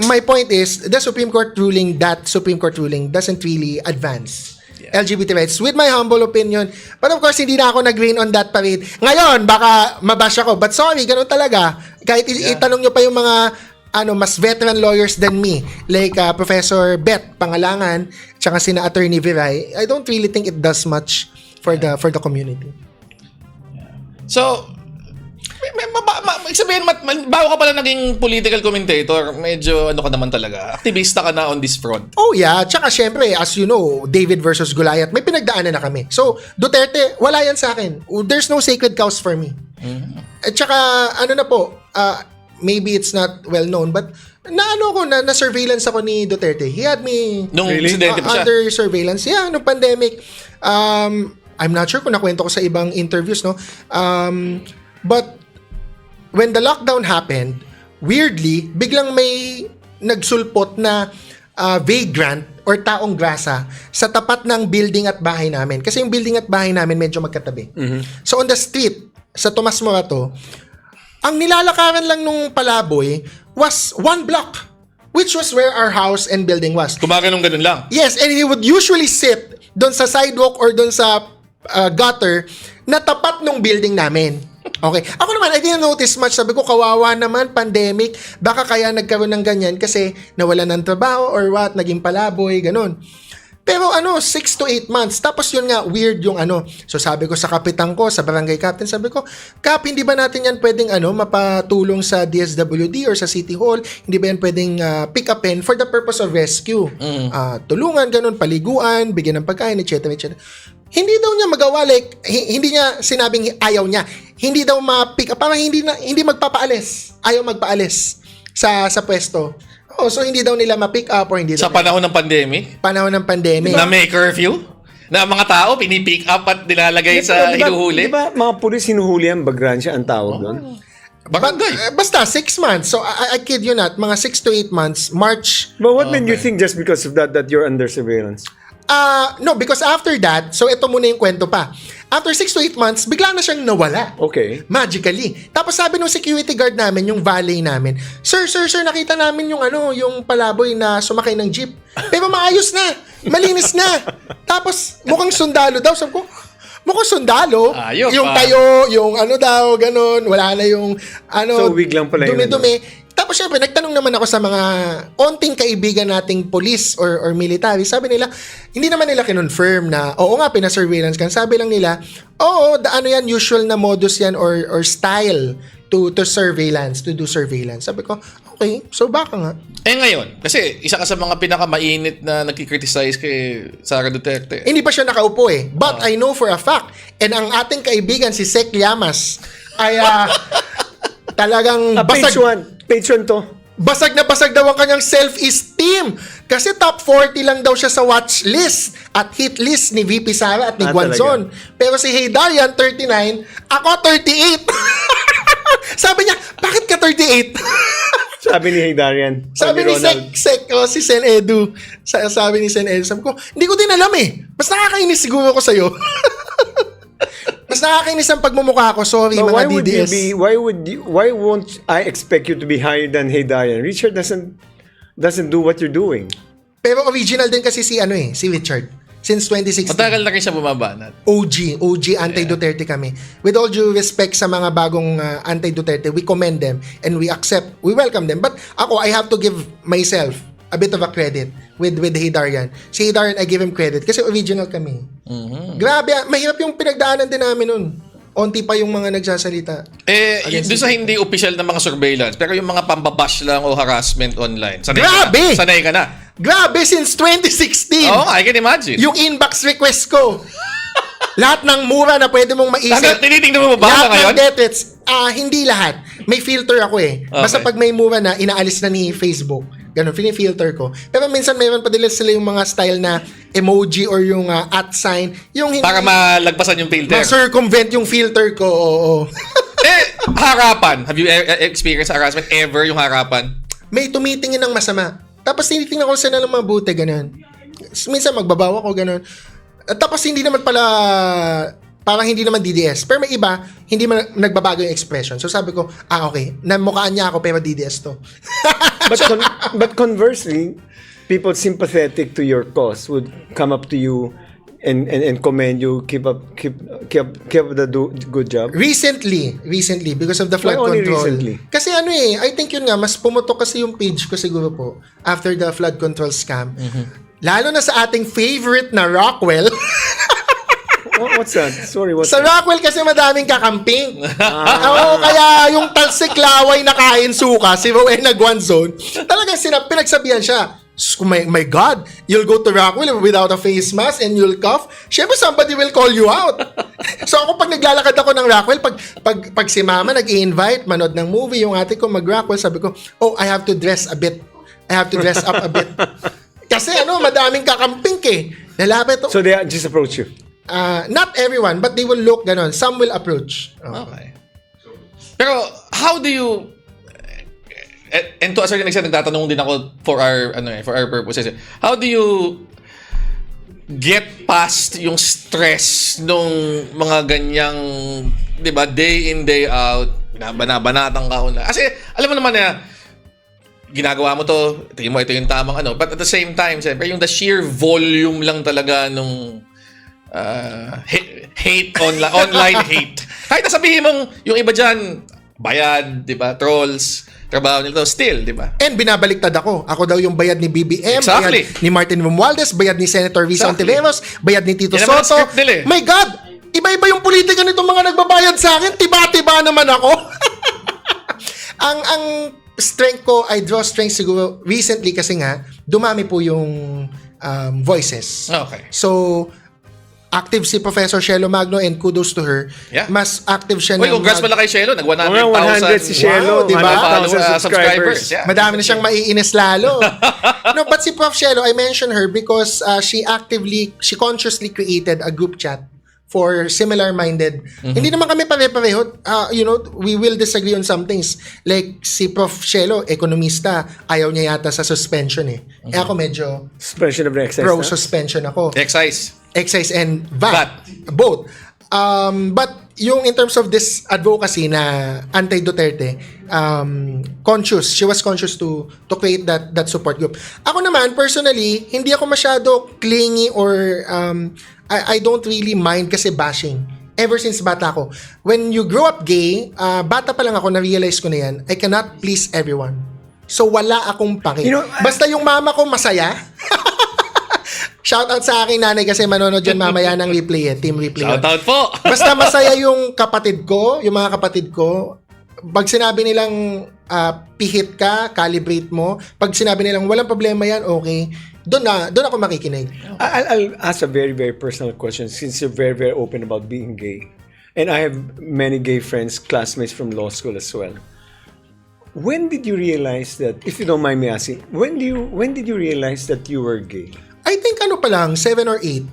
my point is, that Supreme Court ruling doesn't really advance LGBT rights, with my humble opinion. But of course, hindi na ako nag-rain on that parade. Ngayon, baka mabash ako. But sorry, ganun talaga. Kahit itanong nyo pa yung mga mas veteran lawyers than me, like Professor Bet Pangalangan, tsaka sina Attorney Viray, I don't really think it does much for the community. So, sabihin, bago ka pala naging political commentator, medyo ano ka naman talaga, aktivista ka na on this front. Oh yeah, tsaka syempre, as you know, David versus Goliath, may pinagdaanan na kami. So, Duterte, wala yan sa akin. There's no sacred cows for me. At tsaka, ano na po, maybe it's not well known, but na surveillance ako ni Duterte. He had me Nung insidente pa siya? under surveillance. Yeah, nung pandemic. I'm not sure kung nakwento ko sa ibang interviews, no? But when the lockdown happened, weirdly, biglang may nagsulpot na vagrant or taong grasa sa tapat ng building at bahay namin. Kasi yung building at bahay namin medyo magkatabi. So on the street, sa Tomas Morato, ang nilalakaran lang nung palaboy was 1 block, which was where our house and building was. Gumaganong-ganon lang. Yes, and he would usually sit doon sa sidewalk or doon sa gutter na tapat nung building namin. Okay. Ako naman, I didn't notice much. Sabi ko, kawawa naman, pandemic. Baka kaya nagkaroon ng ganyan kasi nawala ng trabaho or what, naging palaboy, ganun. Pero 6 to 8 months. Tapos yun nga, weird yung So sabi ko sa kapitan ko, sa barangay captain, sabi ko, Kap, hindi ba natin yan pwedeng mapatulong sa DSWD or sa City Hall? Hindi ba yan pwedeng pick upin for the purpose of rescue? Tulungan, ganun, paliguan, bigyan ng pagkain, etc. etc. Hindi daw niya magawa, like, hindi niya sinabing ayaw niya. Hindi daw ma-pick up, parang hindi magpapaalis. Ayaw magpaalis sa pwesto. Oh, so hindi daw nila ma-pick up or hindi Sa panahon ng pandemic? Panahon ng pandemic. Na may curfew? Na mga tao pinipick up at nilalagay sa hinuhuli? Di ba mga pulis hinuhuli ang bagransya ang tawag doon? Basta 6 months. So I kid you not, mga 6 to 8 months, March. But what made you think just because of that you're under surveillance? No, because after that, so ito muna yung kwento pa. After 6 to 8 months, bigla na siyang nawala. Okay. Magically. Tapos sabi ng security guard namin, yung valet namin, Sir, nakita namin yung yung palaboy na sumakay ng jeep. Pero maayos na. Malinis na. Tapos mukhang sundalo daw. Sabi ko, mukhang sundalo. Yung tayo, yung daw, ganun. Wala na yung So wig lang pala yun. dumi-dumi. Tapos syempre, nagtanong naman ako sa mga onting kaibigan nating police or military. Sabi nila, hindi naman nila kinonfirm na, oo nga, pina-surveillance kan. Sabi lang nila, oo, yan, usual na modus yan or style to surveillance, to do surveillance. Sabi ko, okay, so baka nga. Ngayon, kasi isa ka sa mga pinakamainit na nagkikriticize kay Sara Duterte. Hindi pa siya nakaupo eh. But I know for a fact, and ang ating kaibigan si Sec Llamas ay talagang Page 1 to. Basag na basag daw ang kanyang self-esteem. Kasi top 40 lang daw siya sa watch list at hit list ni VP Sara at ni Guanzon. Pero si Heydarian, 39, ako 38. Sabi niya, bakit ka 38? Sabi ni Heydarian. Sabi ni Sec, si Sen Edu. Sabi ni Sen Edu, sabi ko, hindi ko din alam eh. Mas nakakainis siguro ko sa'yo. Mas nakakainis ang pagmumukha ko. Sorry, But mga DDS. Why won't I expect you to be higher than Heydarian? Richard doesn't do what you're doing. Pero original din kasi si Richard. Since 2016. Matagal na rin siya bumabanat. OG anti-Duterte kami. With all due respect sa mga bagong anti-Duterte, we commend them and we welcome them. But ako, I have to give myself a bit of a credit with Heydarian. Si Heydarian, I give him credit kasi original kami. Grabe, mahirap yung pinagdaanan din namin nun. Onti pa yung mga nagsasalita. Doon sa hindi official na mga surveillance, pero yung mga pambabash lang o harassment online. Grabe! Sanay ka na. Grabe, since 2016. Oo, I can imagine. Yung inbox request ko. Lahat ng mura na pwede mong maisip. Tinitingnan mo ba lahat ngayon? Lahat ng death threats. Hindi lahat. May filter ako eh. Okay. Basta pag may mura na, inaalis na ni Facebook. Ganun, filter ko. Pero minsan mayroon pa din sila yung mga style na emoji or yung at sign. Yung Para malagpasan yung filter. Ma-circumvent yung filter ko. Oo. Harapan. Have you experienced harassment ever, yung harapan? May tumitingin ng masama. Tapos tinitingnan ko sila ng mabuti, ganun. Minsan magbabawa ko, ganun. Tapos hindi naman pala, parang hindi naman DDS. Pero may iba, hindi man nagbabago yung expression. So sabi ko, okay, namukhaan niya ako pero DDS to. But conversely, people sympathetic to your cause would come up to you and commend you. Keep up the good job. Recently, because of the flood Why only control. recently? Kasi I think yun nga, mas pumutok kasi yung page ko siguro po after the flood control scam. Lalo na sa ating favorite na Rockwell. What's that? Sorry, what's Sa that? Rockwell kasi madaming kakamping. Oo, kaya yung talsik laway na kain suka, si Rowena Guanzon, talagang pinagsabihan siya. My God, you'll go to Rockwell without a face mask and you'll cough. Siyempre, somebody will call you out. So ako pag naglalakad ako ng Rockwell, pag si Mama nag-i-invite, manood ng movie, yung ate ko mag-Rockwell, sabi ko, oh, I have to dress a bit. I have to dress up a bit. Kasi madaming kakamping Lalapit. So they just approach you? Not everyone, but they will look ganon. Some will approach. Okay. Pero how do you and to a certain extent nagtatanong din ako for our purposes. How do you get past yung stress nung mga ganyang, 'di ba, day in day out, banabanatang ka una. Kasi alam mo naman na ginagawa mo to, tingin mo ito yung tamang but at the same time, siyempre, yung the sheer volume lang talaga nung hate online hate. Kahit nasabihin mong yung iba dyan, bayad, di ba, trolls, trabaho nila, still, di ba? And binabaliktad ako. Ako daw yung bayad ni BBM, Exactly. bayad ni Martin Romualdez, bayad ni Senator Risa Ontiveros, bayad ni Tito Yan naman ang Soto. script nila My God! Iba-iba yung politika nitong mga nagbabayad sa akin. Tiba-tiba naman ako. ang strength ko, I draw strength siguro recently kasi nga, dumami po yung voices. Okay. So, active si Professor Shelo Magno and kudos to her. Yeah. Mas active siya Uy, congrats pala kay Shelo. Nag 100 si Shelo. Wow, diba? 100,000 subscribers. Yeah. Madami na siyang maiinis lalo. No, but si Prof. Shelo, I mentioned her because she consciously created a group chat for similar-minded. Hindi naman kami pare-pareho. We will disagree on some things. Like si Prof. Shelo, ekonomista, ayaw niya yata sa suspension Eh ako medyo Suspension of the excise tax? pro-suspension ako. Excise and VAT. Both. But yung in terms of this advocacy na anti-Duterte, she was conscious to create that support group. Ako naman, personally, hindi ako masyado clingy or I don't really mind kasi bashing. Ever since bata ako. When you grow up gay, bata pa lang ako, na-realize ko na yan, I cannot please everyone. So wala akong pake. Basta yung mama ko masaya. Shoutout sa aking nanay kasi manonood dyan mamaya ng replay team replay. Shoutout po! Basta masaya yung kapatid ko, yung mga kapatid ko. Pag sinabi nilang pihit ka, calibrate mo. Pag sinabi nilang walang problema yan, okay. Doon ako makikinig. I'll ask a very, very personal question since you're very, very open about being gay. And I have many gay friends, classmates from law school as well. When did you realize that, if you don't mind me asking, when did you realize that you were gay? I think pa lang, 7 or 8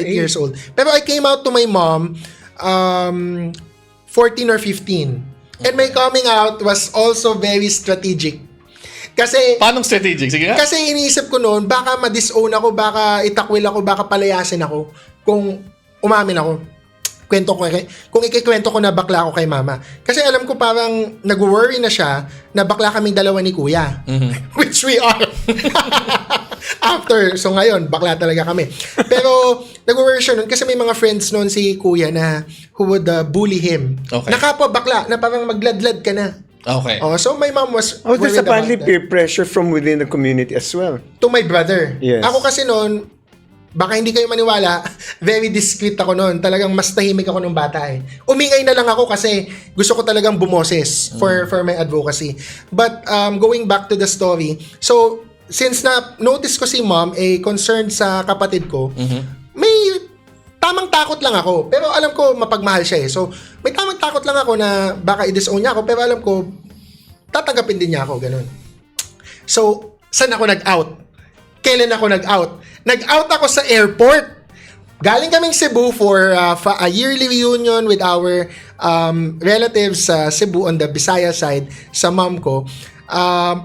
years old. Pero I came out to my mom 14 or 15. And my coming out was also very strategic. Kasi paano strategic? Sige nga. Kasi iniisip ko noon, baka ma-disown ako, baka itakwil ako, baka palayasin ako kung umamin ako. Kung ikikwento ko na bakla ako kay mama. Kasi alam ko parang nag-worry na siya na bakla kaming dalawa ni kuya. Which we are. After, so ngayon, bakla talaga kami. Pero nag-worry siya nun kasi may mga friends noon si kuya na who would bully him. Okay. Nakapwa bakla, na parang magladlad ka na. Okay. So my mom was there's worried apparently about that. peer pressure from within the community as well. To my brother. Yes. Ako kasi noon, baka hindi kayo maniwala, very discreet ako noon. Talagang mas tahimik ako nung bata Umingay na lang ako kasi gusto ko talagang bumoses for my advocacy. But going back to the story, so since na-notice ko si mom concerned sa kapatid ko, may tamang takot lang ako. Pero alam ko mapagmahal siya So may tamang takot lang ako na baka i-disown niya ako. Pero alam ko, tatanggapin din niya ako. Ganun. So, saan ako nag-out? Kailan ako nag-out? Nag-out ako sa airport. Galing kaming Cebu for a yearly reunion with our relatives sa Cebu on the Bisaya side sa mom ko.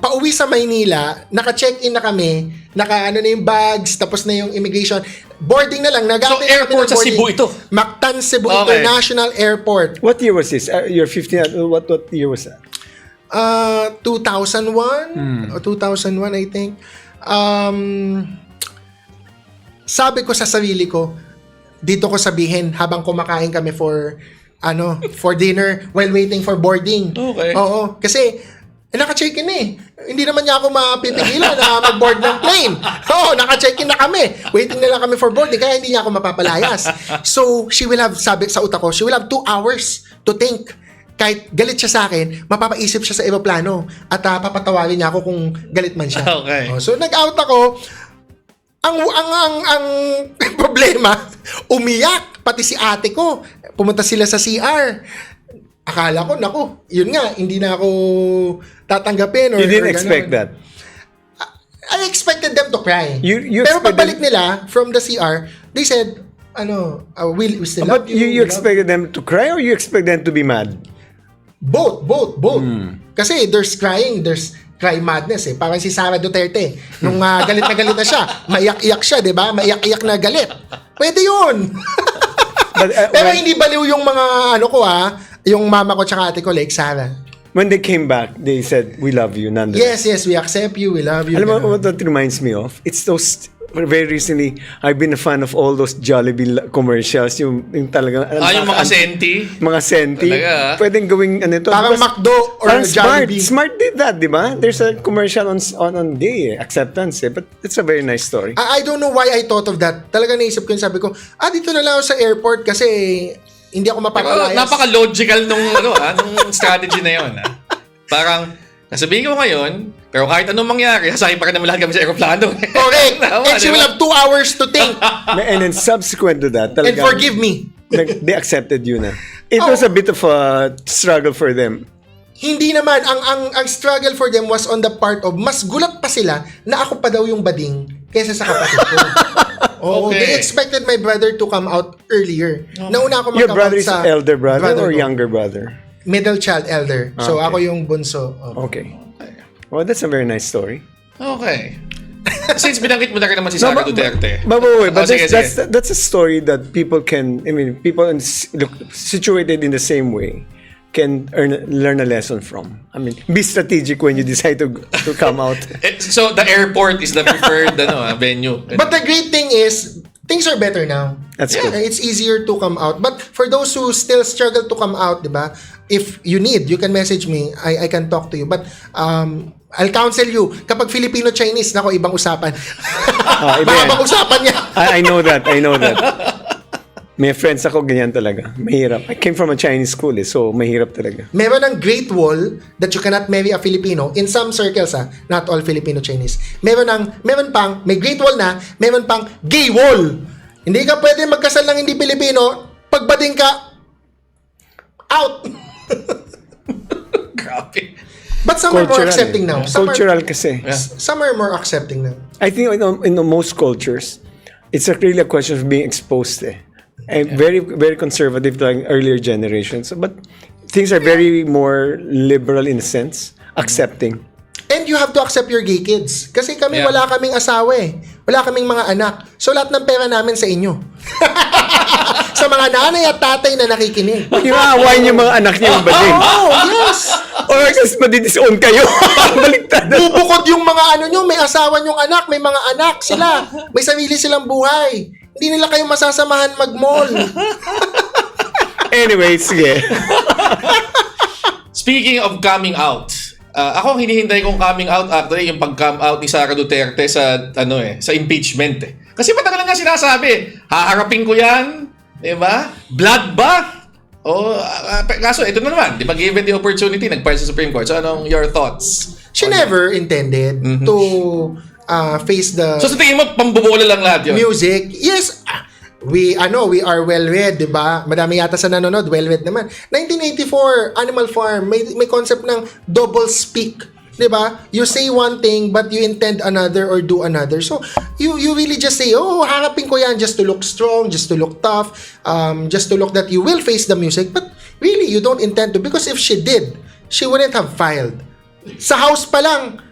Pauwi sa Maynila, naka-check-in na kami, naka-ano na yung bags, tapos na yung immigration. Boarding na lang. So, airport sa Cebu ito? Mactan Cebu Okay. International Airport. What year was this? You're 15. What year was that? 2001 or 2001 I think. Sabi ko sa sarili ko, dito ko sabihin habang kumakain kami for dinner while waiting for boarding. Okay. Oo, kasi naka-check-in eh. Hindi naman niya ako mapipigilan na mag-board ng plane. Oo, naka-check-in na kami. Waiting na lang kami for boarding, kaya hindi niya ako mapapalayas. So, she will have, sabi sa utak ko, she will have 2 hours to think. Kahit galit siya sa akin, mapapaisip siya sa eroplano at papatawagin niya ako kung galit man siya. Okay. So, nag-out ako. Ang problema, umiyak pati si ate ko. Pumunta sila sa CR. Akala ko, naku, yun nga, hindi na ako tatanggapin. You didn't expect that? I expected them to cry. You Pero expected- pagbalik nila from the CR, they said, we still love But you expected them to cry or you expect them to be mad? Both. Kasi there's crying, there's cry madness eh. Parang si Sara Duterte. Nung galit na siya, maiyak-iyak siya, di ba? Maiyak-iyak na galit. Pwede yun. But, Pero hindi baliw yung mga yung mama ko tsaka ate ko like Sara. When they came back, they said, we love you nonetheless. Yes, we accept you, we love you. Alam mo what that reminds me of? It's those, very recently, I've been a fan of all those Jollibee commercials. Yung talagang... Yung mga senti? Mga senti. Talaga? Pwedeng gawing to. Parang McDo or Jollibee. Smart did that, di ba? There's a commercial on day, acceptance eh. But it's a very nice story. I don't know why I thought of that. Talaga naisip ko yun, sabi ko, dito na lang ako sa airport kasi hindi ako mapapalayas. Napaka-logical nung strategy na yun. Parang, nasabihin ko ngayon, pero kahit anong mangyari, sasakay pa rin naman lahat kami sa aeroplano. Correct. And she will have 2 hours to think. And then subsequent to that, And forgive me. They accepted you na. It was a bit of a struggle for them. Hindi naman. Ang struggle for them was on the part of, mas gulat pa sila na ako pa daw yung bading kaysa sa kapatid ko. They expected my brother to come out earlier. Nauna ako Your brother is sa elder brother or ko. younger brother? Middle child, elder. So Okay. ako yung bunso. Okay. Well, that's a very nice story. Okay. Since binanggit mo na rin naman si Sara Duterte. But Sige. that's a story that people can, people situated in the same way can learn a lesson from. Be strategic when you decide to come out. So the airport is the preferred venue. But the great thing is, things are better now. That's good. It's easier to come out. But for those who still struggle to come out, diba? If you need, you can message me. I can talk to you. But I'll counsel you. Kapag Filipino-Chinese, nako, ibang usapan. Ibang usapan niya. I know that. May friends ako ganyan talaga. Mahirap. I came from a Chinese school so mahirap talaga. Meron ng Great Wall that you cannot marry a Filipino in some circles, not all Filipino-Chinese. May Great Wall na, meron pang Gay Wall. Hindi ka pwede magkasal ng hindi Pilipino, pagbading ka, out. Grabe. But some are more accepting now. Cultural kasi. Some are more accepting now. I think in most cultures, it's really a question of being exposed and very, very conservative like earlier generations. But things are very more liberal in a sense, accepting. And you have to accept your gay kids. Kasi kami wala kaming asawa Wala kaming mga anak. So lahat ng pera namin sa inyo. Sa mga nanay at tatay na nakikinig. Iaawain yung mga anak niya yung bading. Yes! Or kasi madidisown kayo. Baliktad. Bubukod yung mga nyo, may asawa nyong anak, may mga anak sila. May sarili silang buhay. Hindi nila kayo masasamahan mag-mall. Anyway, sige. Speaking of coming out, ako ang hinihintay kong coming out actually yung pag-come out ni Sara Duterte sa sa impeachment Kasi matagal nga sinasabi, haharapin ko 'yan, 'di ba? Bloodbath. Kaso ito na naman, 'di ba, given the opportunity nag-file sa Supreme Court. So anong your thoughts? She never intended to face the So sa tingin mo pambobola lang lahat 'yon? Music. Yes. We are well-read, 'di ba? Madami yata sa nanonood, well-read naman. 1984, Animal Farm, may concept ng double speak, 'di ba? You say one thing but you intend another or do another. So, you really just say, harapin ko 'yan just to look strong, just to look tough, just to look that you will face the music, but really you don't intend to, because if she did, she wouldn't have filed. Sa House pa lang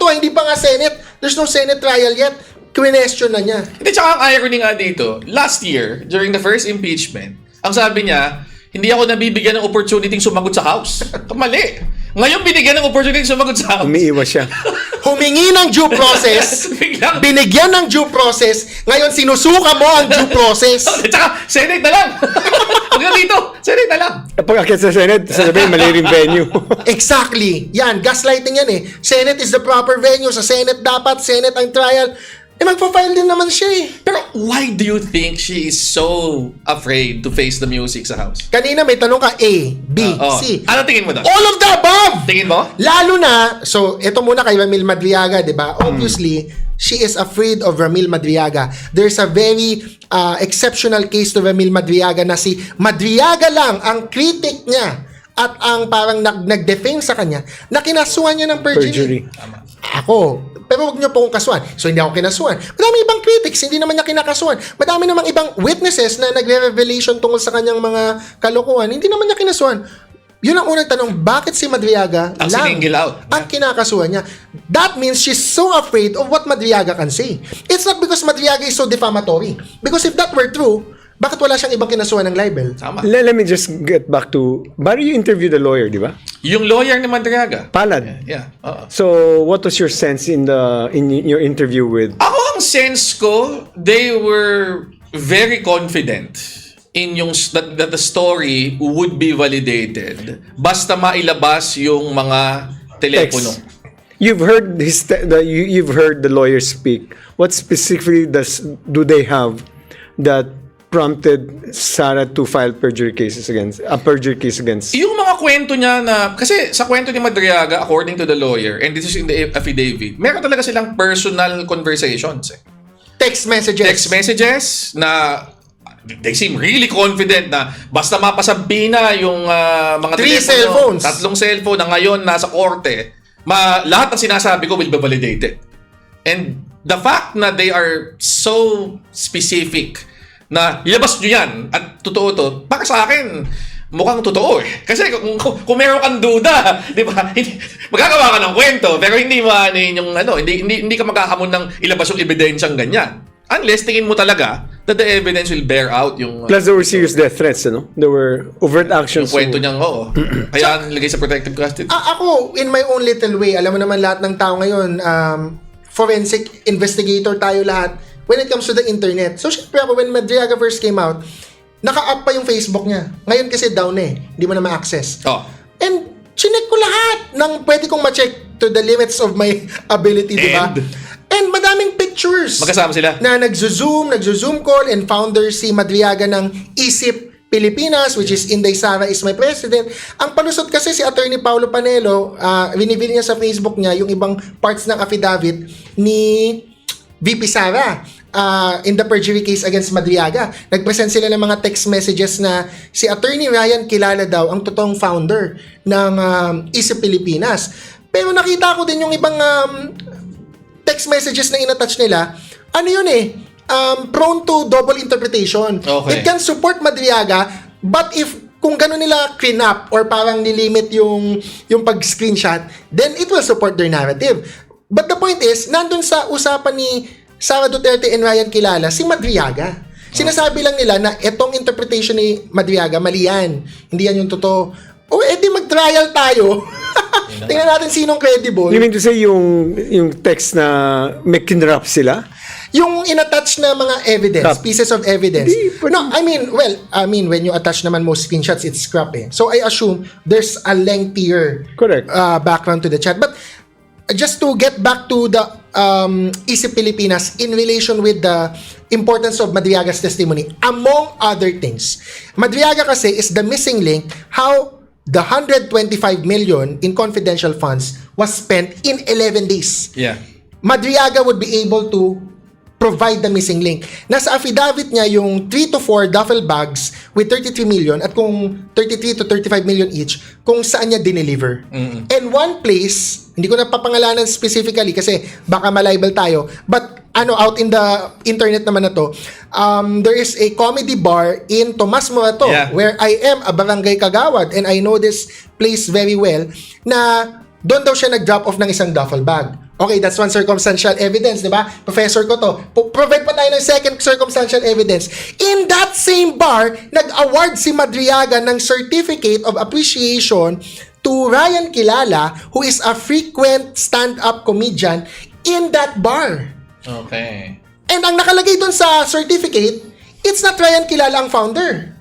to, hindi pa nga Senate. There's no Senate trial yet. Question na niya. Hindi, tsaka ang irony nga dito, last year, during the first impeachment, ang sabi niya, hindi ako nabibigyan ng opportunity sumagot sa House. Mali. Ngayon binigyan ng opportunity sumagot sa House. Umiiwas siya. humingi ng due process, binigyan ng due process, ngayon sinusuka mo ang due process. Tsaka, Senate na lang. Hanggang dito, Senate na lang. Pag akit sa Senate, sasabihin, mali rin venue. Exactly. Yan, gaslighting yan eh. Senate is the proper venue. Sa Senate dapat, Senate ang trial. Magpa-file din naman siya eh. Pero why do you think she is so afraid to face the music sa House? Kanina may tanong ka A, B, C. Ano tingin mo doon? All of the above! Tingin mo? Lalo na, so ito muna kay Ramil Madriaga, di ba? Obviously, she is afraid of Ramil Madriaga. There's a very exceptional case to Ramil Madriaga na si Madriaga lang ang critic niya at ang parang nag-defame sa kanya na kinasuhan niya ng perjury. Ako, pero wag niyo po akong kasuhan. So, hindi ako kinasuhan. Madami ibang critics, hindi naman niya kinakasuhan. Madami namang ibang witnesses na nagre-revelation tungkol sa kanyang mga kalokohan. Hindi naman niya kinasuhan. Yun ang unang tanong, bakit si Madriaga ang lang siningil out ang kinakasuhan niya? That means she's so afraid of what Madriaga can say. It's not because Madriaga is so defamatory. Because if that were true, bakit wala siyang ibang kinasuhan ng libel? Tama. Let me just get back to, Barry, you interviewed the lawyer, di ba? Yung lawyer ni Madriaga. Palad. Yeah. So, what was your sense in your interview with? Ako ang sense ko, they were very confident in yung that the story would be validated basta mailabas yung mga telepono. Text. You've heard you've heard the lawyer speak. What specifically do they have that prompted Sarah to file perjury case against? Yung mga kwento niya na, kasi sa kwento ni Madriaga, according to the lawyer, and this is in the affidavit, meron talaga silang personal conversations. Text messages na they seem really confident na basta mapasabi na yung mga 3 cellphones. 3 cellphone na ngayon nasa korte, lahat ng sinasabi ko will be validated. And the fact na they are so specific na ilabas nyo yan at totoo to, para sa akin, mukhang totoo eh. Kasi kung meron kang duda, di ba, magagawa ka ng kwento, pero hindi hindi ka magkakamon ng ilabas yung ebidensyang ganyan. Unless tingin mo talaga that the evidence will bear out yung... Plus there were serious death threats, no? There were overt actions. Yung kwento niyang, oo. Kaya nilagay sa protective custody. Ako, in my own little way, alam mo naman lahat ng tao ngayon, forensic investigator tayo lahat when it comes to the internet. So, syempre ako, when Madriaga first came out, naka-up pa yung Facebook niya. Ngayon kasi down hindi mo na ma-access. And, chinek ko lahat ng pwede kong ma-check to the limits of my ability, di ba? And madaming pictures. Magkasama sila. Na nagzo-zoom call, and founder si Madriaga ng ISIP Pilipinas, which is Inday Sara is my president. Ang palusot kasi si Attorney Paulo Panelo, reveal niya sa Facebook niya yung ibang parts ng affidavit ni VP Sara in the perjury case against Madriaga. Nagpresent sila ng mga text messages na si Attorney Ryan kilala daw ang totoong founder ng ISIP Pilipinas. Pero nakita ko din yung ibang text messages na inattach nila. Ano yun prone to double interpretation. Okay. It can support Madriaga, but if kung gano'n nila clean-up or parang nilimit yung pag-screenshot, then it will support their narrative. But the point is, nandun sa usapan ni Sara Duterte and Ryan Kilala, si Madriaga. Sinasabi lang nila na etong interpretation ni Madriaga, mali yan. Hindi yan yung totoo. O edi mag-trial tayo. Tingnan natin sinong credible. You mean to say yung text na may kinrap sila? Yung inattach na mga evidence, pieces of evidence. No, I mean, when you attach naman most screenshots, it's scrap So I assume there's a lengthier background to the chat. But just to get back to the ISIP Pilipinas in relation with the importance of Madriaga's testimony, among other things, Madriaga kasi is the missing link how the 125 million in confidential funds was spent in 11 days. Yeah. Madriaga would be able to provide the missing link. Nasa affidavit niya yung 3 to 4 duffel bags with 33 million at kung 33 to 35 million each kung saan niya dineliver. And one place, hindi ko na papangalanan specifically kasi baka malibel tayo, but out in the internet naman na to, there is a comedy bar in Tomas Morato where I am a barangay kagawad and I know this place very well na doon daw siya nag-drop off ng isang duffel bag. Okay, that's one circumstantial evidence, di ba? Professor ko to. Provide pa tayo ng second circumstantial evidence. In that same bar, nag-award si Madriaga ng Certificate of Appreciation to Ryan Kilala, who is a frequent stand-up comedian in that bar. Okay. And ang nakalagay doon sa certificate, it's not Ryan Kilala ang founder.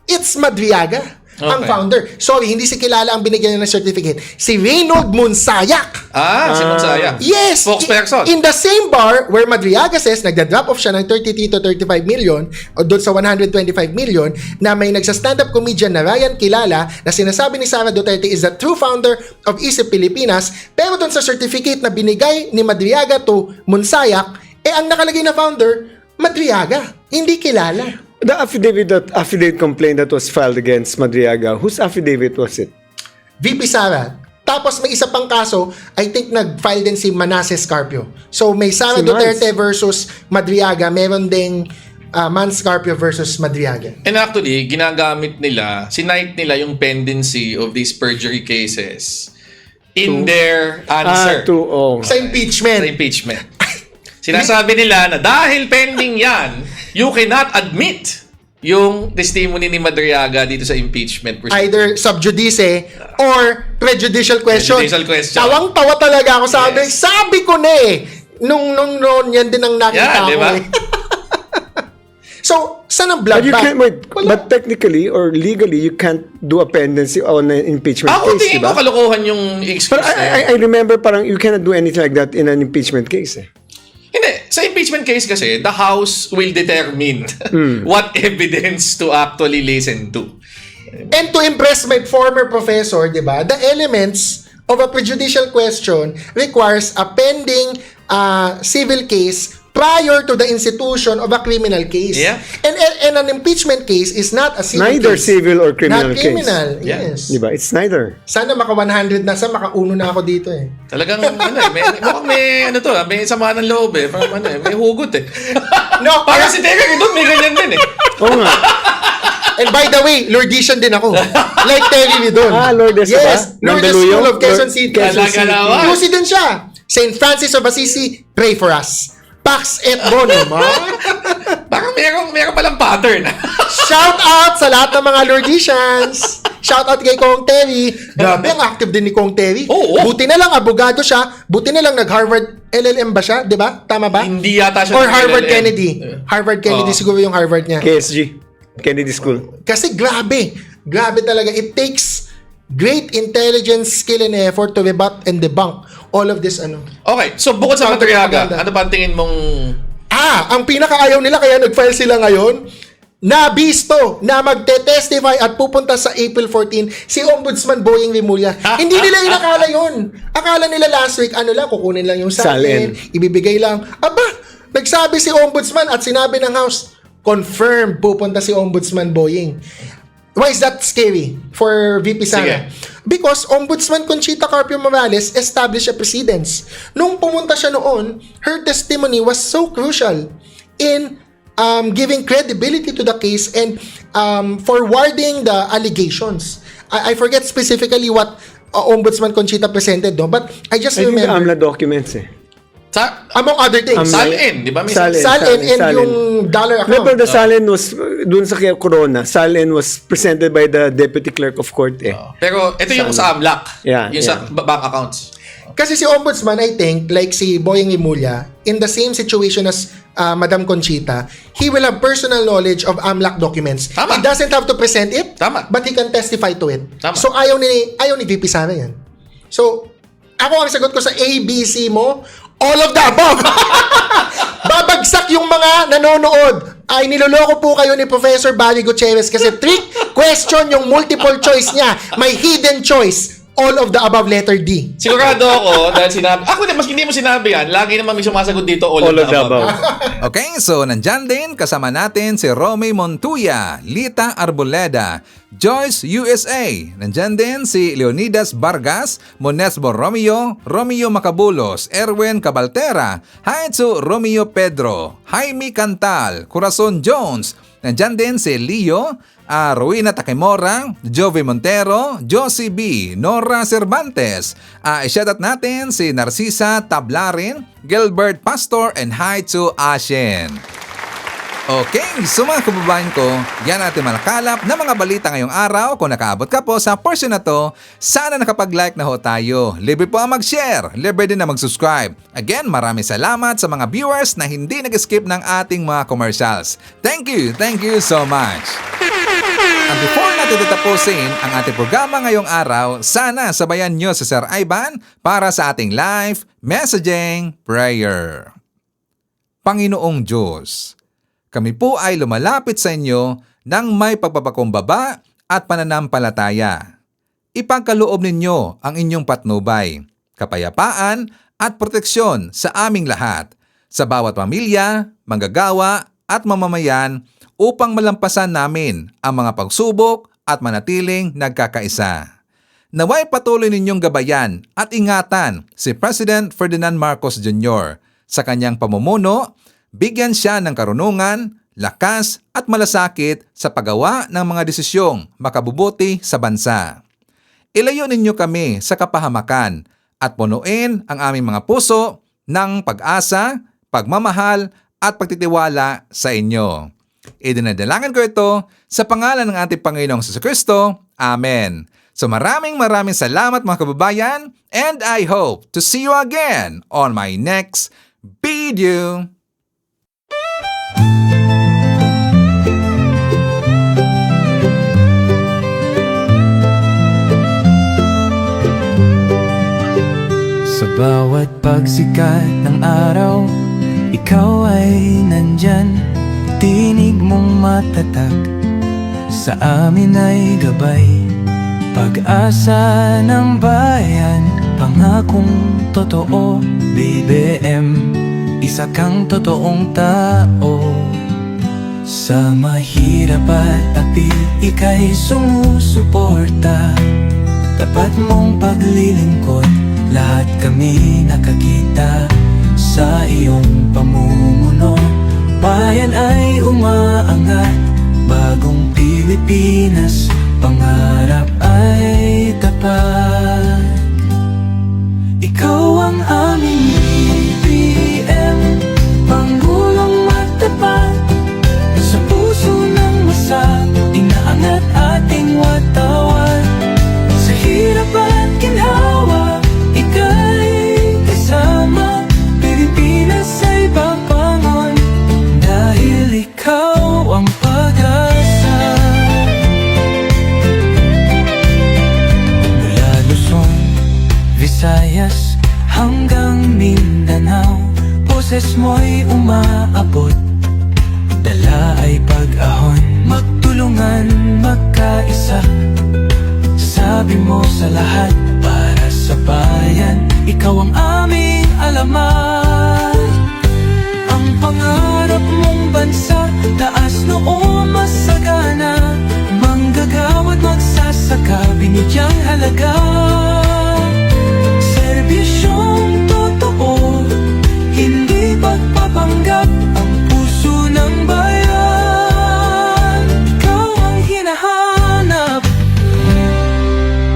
It's Madriaga ang Okay. founder. Sorry, hindi si Kilala ang binigyan ng certificate. Si Reynold Monsayak. Si Monsaya. Yes. Spokesperson. In the same bar where Madriaga says nagda-drop off siya ng 33 to 35 million o doon sa 125 million na may nagsa-stand-up comedian na Ryan Kilala na sinasabi ni Sara Duterte is the true founder of Isip Pilipinas, pero doon sa certificate na binigay ni Madriaga to Monsayak, ang nakalagay na founder, Madriaga, hindi Kilala. The affidavit complaint that was filed against Madriaga, whose affidavit was it? VP Sara. Tapos may isa pang kaso, I think nag-file din si Manasseh Scarpio. So may Sara Si Duterte versus Madriaga, meron ding Man Scarpio versus Madriaga. And actually, ginagamit nila, sinight nila yung pendency of these perjury cases in their answer. Sa impeachment. Sa impeachment. Sinasabi nila na dahil pending yan, you cannot admit yung testimony ni Madriaga dito sa impeachment proceeding. Either sub judice or prejudicial question. Prejudicial question. Tawang-tawa talaga ako. Sabi ko na eh. Nung yan din ang nakita ko diba? eh. So, saan ang But you bloodbath? can't, but technically or legally, you can't do a pendency on an impeachment Ako case, tingin diba? ko kalokohan yung excuse But na yan. I remember parang you cannot do anything like that in an impeachment case. Hindi. Sa impeachment case kasi, the House will determine what evidence to actually listen to. And to impress my former professor, di ba, the elements of a prejudicial question requires a pending civil case prior to the institution of a criminal case. Yeah. And an impeachment case is not a civil Neither case. civil or criminal Not criminal, case. yes. Diba? It's neither. Sana maka 100 na, sa maka 1 na ako dito eh. Talagang, may may sama ng loob eh. Parang may hugot eh. No, parang si Terry doon, may ganyan din eh. Oo nga. And by the way, Lordesian din ako. Like Terry Ridon. Lourdes yes, ba? Lourdes Mandaluyong? School of Quezon City. Quezon City. QC din siya. St. Francis of Assisi, pray for us. Pax et bonum. Parang meron palang pattern. Shout out sa lahat ng mga Lordesians. Shout out kay Kong Terry. Grabe, ang active din ni Kong Terry. Buti na lang, abogado siya. Buti na lang nag-Harvard LLM ba siya? Di ba? Tama ba? Hindi yata siya. Or Harvard LLM. Kennedy. Harvard Kennedy siguro yung Harvard niya. KSG. Kennedy School. Kasi grabe. Grabe talaga. It takes great intelligence, skill, and effort to rebut and debunk all of this Okay, so bukod sa Madriaga, ano ba ang tingin mong... ang pinakaayaw nila kaya nag-file sila ngayon, nabisto na magte-testify at pupunta sa April 14 si Ombudsman Boying Rimulya. Hindi nila inakala yun. Akala nila last week, kukunin lang yung salin, ibibigay lang. Aba, nagsabi si Ombudsman at sinabi ng House, confirmed pupunta si Ombudsman Boying. Why is that scary for VP Sara? Because Ombudsman Conchita Carpio Morales established a precedence. Nung pumunta siya noon, her testimony was so crucial in giving credibility to the case and forwarding the allegations. I forget specifically what Ombudsman Conchita presented, no? But I just I think the remember... AMLA documents among other things. Salin, di ba? Salin and yung dollar account. Remember the Salin was, dun sa Corona, Salin was presented by the Deputy Clerk of Court eh. Pero ito yung sa AMLAC. Yeah, yung sa bank accounts. Kasi si Ombudsman, I think, like si Boying Rimulya, in the same situation as Madam Conchita, he will have personal knowledge of AMLAC documents. He doesn't have to present it, but he can testify to it. So ayaw ni VP Sara yan. So, ako ang sagot ko sa ABC mo, all of the above. Babagsak yung mga nanonood. Ay, niloloko po kayo ni Professor Barry Gutierrez kasi trick question yung multiple choice niya. May hidden choice. All of the above, letter D. Sigurado ako dahil sinabi... Ako din, mas hindi mo sinabi yan, lagi naman may sumasagot dito all of the above. Okay, so nandyan din kasama natin si Romy Montuya, Lita Arboleda, Joyce USA. Nandyan din si Leonidas Vargas, Monesbo Romeo, Romeo Macabulos, Erwin Cabaltera, Haitsu Romeo Pedro, Jaime Cantal, Corazon Jones. Nandyan din si Leo, Rowena Takemora, Jovi Montero, Josie B, Nora Cervantes. I-shoutout natin si Narcisa Tablarin, Gilbert Pastor, and hi to Ashen. Okay, so mga kababayan ko, yan natin malakalap na mga balita ngayong araw. Kung nakaabot ka po sa portion na to, sana nakapag-like na ho tayo. Libre po ang mag-share, libre din na mag-subscribe. Again, maraming salamat sa mga viewers na hindi nag-skip ng ating mga commercials. Thank you so much. And before natin tatapusin ang ating programa ngayong araw, sana sabayan nyo si Sir Ivan para sa ating live messaging prayer. Panginoong Diyos, kami po ay lumalapit sa inyo ng may pagpapakumbaba at pananampalataya. Ipagkaloob ninyo ang inyong patnubay, kapayapaan at proteksyon sa aming lahat, sa bawat pamilya, manggagawa at mamamayan upang malampasan namin ang mga pagsubok at manatiling nagkakaisa. Naway patuloy ninyong gabayan at ingatan si President Ferdinand Marcos Jr. sa kanyang pamumuno. Bigyan siya ng karunungan, lakas at malasakit sa paggawa ng mga desisyong makabubuti sa bansa. Ilayo ninyo kami sa kapahamakan at punuin ang aming mga puso ng pag-asa, pagmamahal at pagtitiwala sa inyo. Idinadalangin ko ito sa pangalan ng ating Panginoong Jesucristo. Amen. So maraming salamat mga kababayan, and I hope to see you again on my next video. Sa bawat pagsikat ng araw, ikaw ay nandyan. Tinig mong matatag, sa amin ay gabay. Pag-asa ng bayan, pangakong totoo. BBM, isa kang totoong tao. Sa mahirap at api, ika'y sumusuporta. Tapat mong paglilingkod, lahat kami nakakita sa iyong pamumuno. Bayan ay umaangat, bagong Pilipinas, pangarap ay tapat. Ikaw ang aming BBM, Pangulong matapat. Sa puso ng masa, inaangat ating watawat. Sa hirap at ginhawa, ika'y kasama. Pilipinas ay babangon, dahil ikaw ang pag-asa. Mula Luzon, Visayas hanggang Mindanao, boses mo'y umaabot. Dala ay pag-ahon, magtulungan, magkaisa. Sabi mo sa lahat, para sa bayan, ikaw ang aming alamat. Ang pangarap mong bansa, taas noo masagana. Manggagawa't magsasaka, binigyang halaga. Serbisyong totoo, hindi pagpapanggap. Ang puso ng bayan, ikaw ang hinahanap.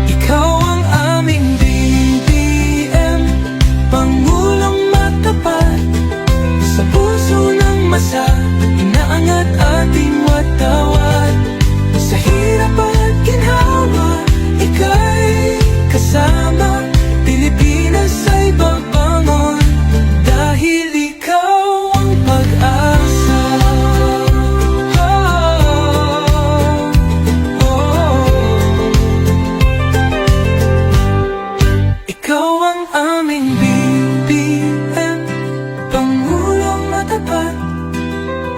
Ikaw ang aming BBM, Pangulong matapat. Sa puso ng masa, inaangat ating watawat. Sa hirap at ginhawa, ika'y kasama. Pilipinas ay babangon, dahil ikaw ang pag-asa. Ikaw ang aming BBM, Pangulong matapat.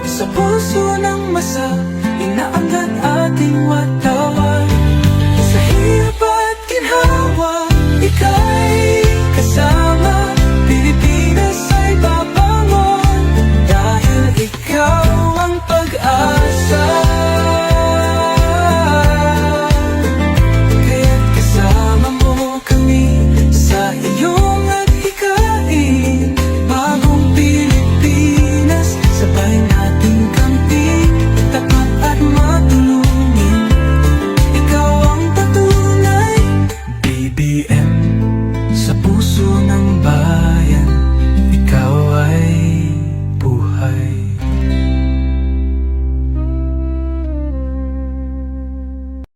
Sa puso ng masa, inaangat ating watawat. Sa hirap at ginhawa, ika'y